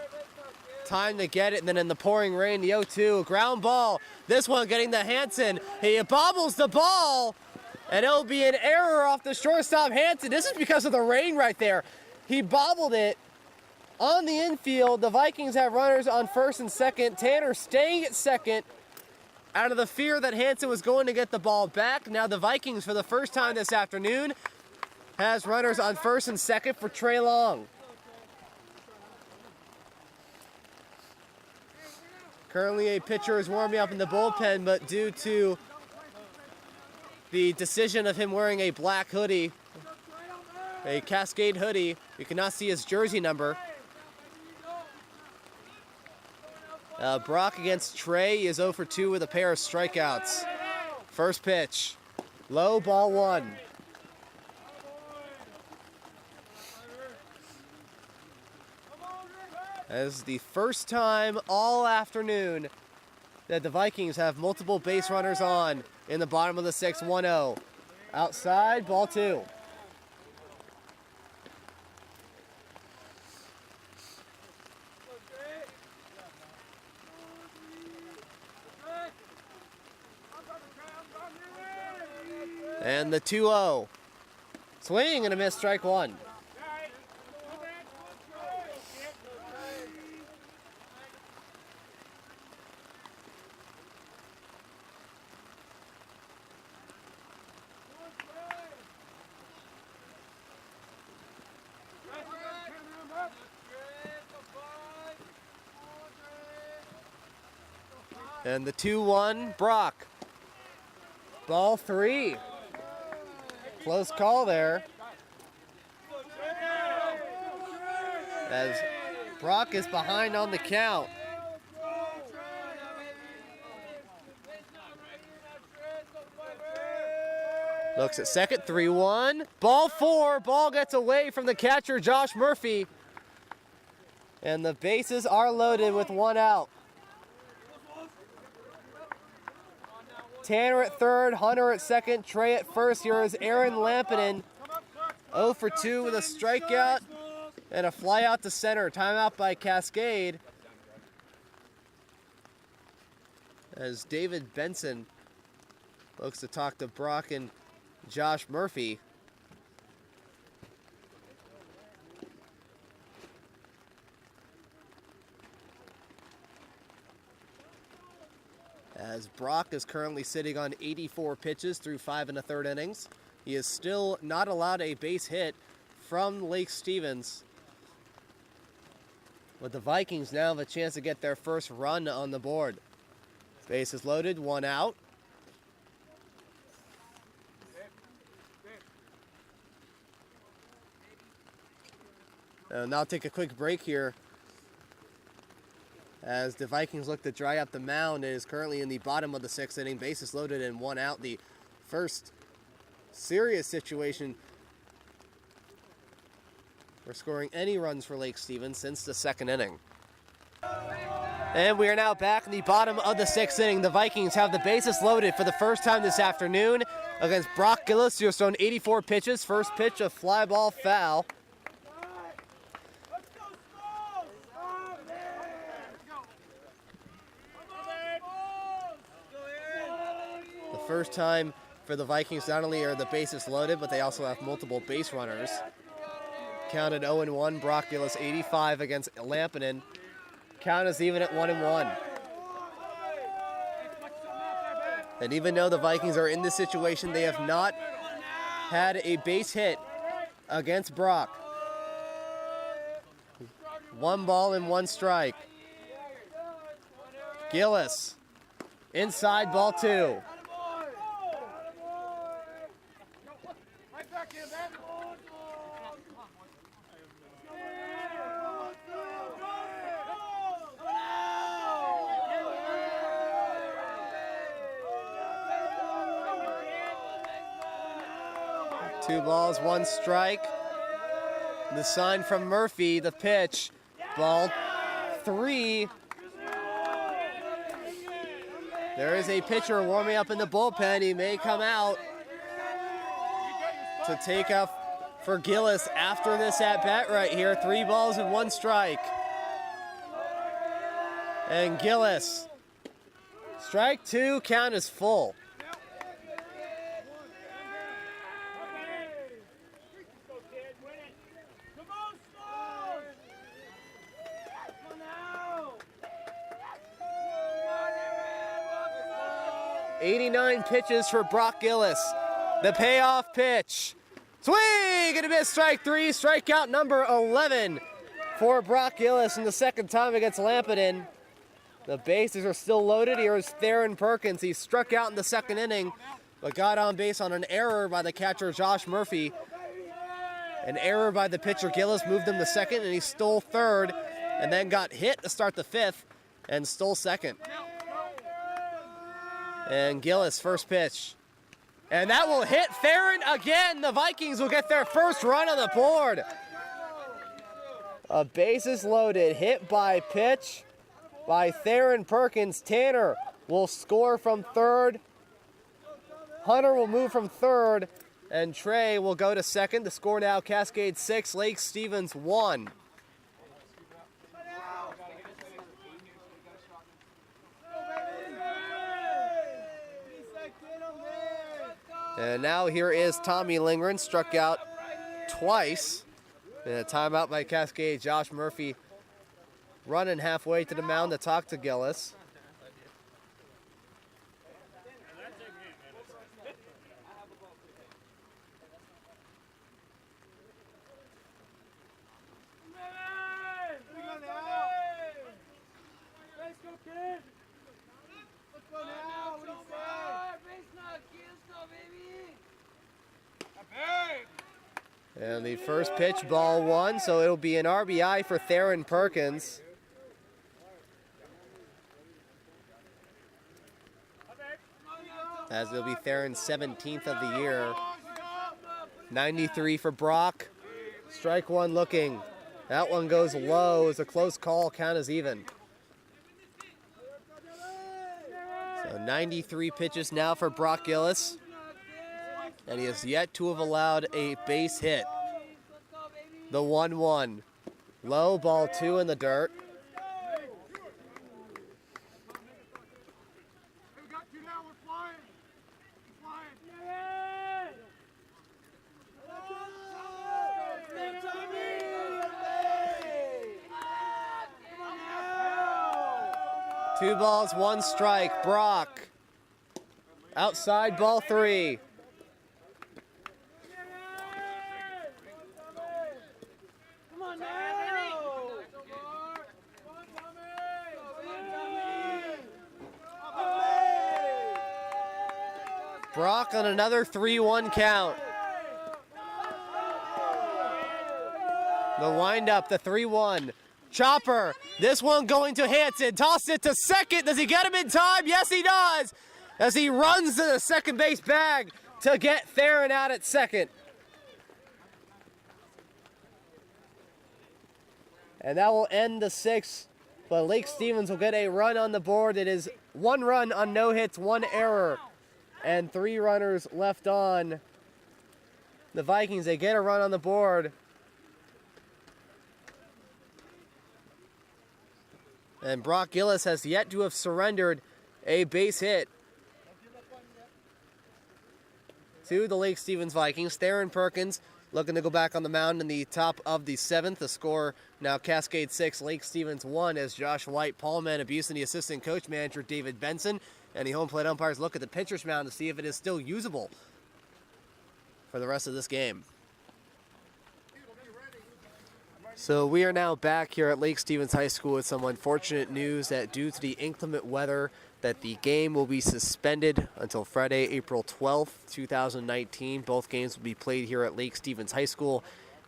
time to get it than in the pouring rain, the 0-2. Ground ball. This one getting to Hansen. He bobbles the ball. And it'll be an error off the shortstop Hansen. This is because of the rain right there. He bobbled it on the infield. The Vikings have runners on first and second. Tanner staying at second out of the fear that Hansen was going to get the ball back. Now the Vikings, for the first time this afternoon, has runners on first and second for Trey Long. Currently a pitcher is warming up in the bullpen, but due to the decision of him wearing a black hoodie, a Cascade hoodie, you cannot see his jersey number. Brock against Trey is 0 for 2 with a pair of strikeouts. First pitch, low, ball 1. As the first time all afternoon that the Vikings have multiple base runners on in the bottom of the 6th, 1-0. Outside, ball 2. And the 2-0. Swing and a miss, strike 1. And the 2-1, Brock. Ball 3. Close call there. As Brock is behind on the count. Looks at second, 3-1. Ball 4, ball gets away from the catcher, Josh Murphy. And the bases are loaded with 1 out. Tanner at third, Hunter at second, Trey at first. Here is Aaron Lampinen, 0 for 2 with a strikeout and a fly out to center. Timeout by Cascade. As David Benson looks to talk to Brock and Josh Murphy. As Brock is currently sitting on 84 pitches through 5 1/3 innings. He is still not allowed a base hit from Lake Stevens. But the Vikings now have a chance to get their first run on the board. Base is loaded, 1 out. And now take a quick break here. As the Vikings look to dry up the mound, it is currently in the bottom of the 6th inning. Bases loaded and 1 out. The first serious situation for scoring any runs for Lake Stevens since the 2nd inning. And we are now back in the bottom of the 6th inning. The Vikings have the bases loaded for the first time this afternoon against Brock Gillis, who has thrown 84 pitches. First pitch, a fly ball foul. First time for the Vikings, not only are the bases loaded, but they also have multiple base runners. Counted 0-1, Brock Gillis 85 against Lampinen. Count is even at 1-1. And even though the Vikings are in this situation, they have not had a base hit against Brock. 1 ball and 1 strike. Gillis, inside, ball 2. Two balls, 1 strike. The sign from Murphy, the pitch, ball 3. There is a pitcher warming up in the bullpen. He may come out. to take off for Gillis after this at-bat right here. 3 balls and 1 strike. And Gillis, strike 2, count is full. Come on, Smalls! Come on now! 89 pitches for Brock Gillis. The payoff pitch. Swing and a miss, strike 3, strikeout number 11 for Brock Gillis in the second time against Lampeden. The bases are still loaded. Here is Theron Perkins. He struck out in the second inning, but got on base on an error by the catcher Josh Murphy. An error by the pitcher Gillis moved him to second, and he stole third, and then got hit to start the 5th and stole second. And Gillis, first pitch. And that will hit Theron again. The Vikings will get their first run on the board. A bases loaded, hit by pitch by Theron Perkins. Tanner will score from third. Hunter will move from third. And Trey will go to second. The score now, Cascade 6, Lake Stevens 1. And now here is Tommy Lingren, struck out twice. And a timeout by Cascade. Josh Murphy running halfway to the mound to talk to Gillis. And the first pitch, ball 1, so it'll be an RBI for Theron Perkins. As it'll be Theron's 17th of the year. 93 for Brock. Strike 1 looking. That one goes low. It's a close call. Count is even. So 93 pitches now for Brock Gillis. And he has yet to have allowed a base hit. The 1-1. Low, ball 2 in the dirt. Two balls, 1 strike. Brock. Outside, ball 3. Brock on another 3-1 count. The windup, the 3-1. Chopper, this one going to Hanson. Toss it to second. Does he get him in time? Yes, he does. As he runs to the second base bag to get Theron out at second. And that will end the 6th. But Lake Stevens will get a run on the board. It is 1 run on no hits, 1 error. And 3 runners left on the Vikings. They get a run on the board. And Brock Gillis has yet to have surrendered a base hit to the Lake Stevens Vikings. Theron Perkins looking to go back on the mound in the top of the 7th. The score now Cascade 6, Lake Stevens 1 as Josh White, Paul Manabuse, and the assistant coach manager David Benson and the home plate umpires look at the pitcher's mound to see if it is still usable for the rest of this game. So we are now back here at Lake Stevens High School with some unfortunate news that due to the inclement weather that the game will be suspended until Friday, April 12th, 2019. Both games will be played here at Lake Stevens High School,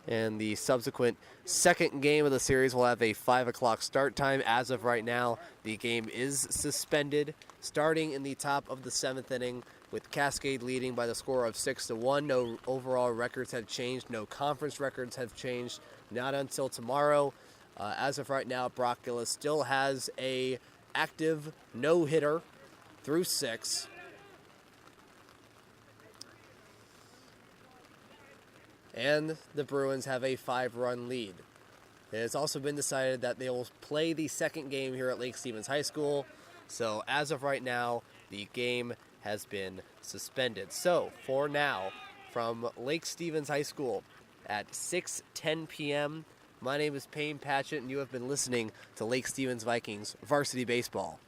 and the subsequent second game of the series will have a 5 o'clock start time. As of right now, the game is suspended, starting in the top of the 7th inning with Cascade leading by the score of 6-1. No overall records have changed. No conference records have changed. Not until tomorrow. As of right now, Brock Gillis still has a active no-hitter through 6. and the Bruins have a 5-run lead. It has also been decided that they will play the second game here at Lake Stevens High School. So as of right now, the game has been suspended. So for now, from Lake Stevens High School at 6:10 p.m., my name is Payne Patchett, and you have been listening to Lake Stevens Vikings Varsity Baseball.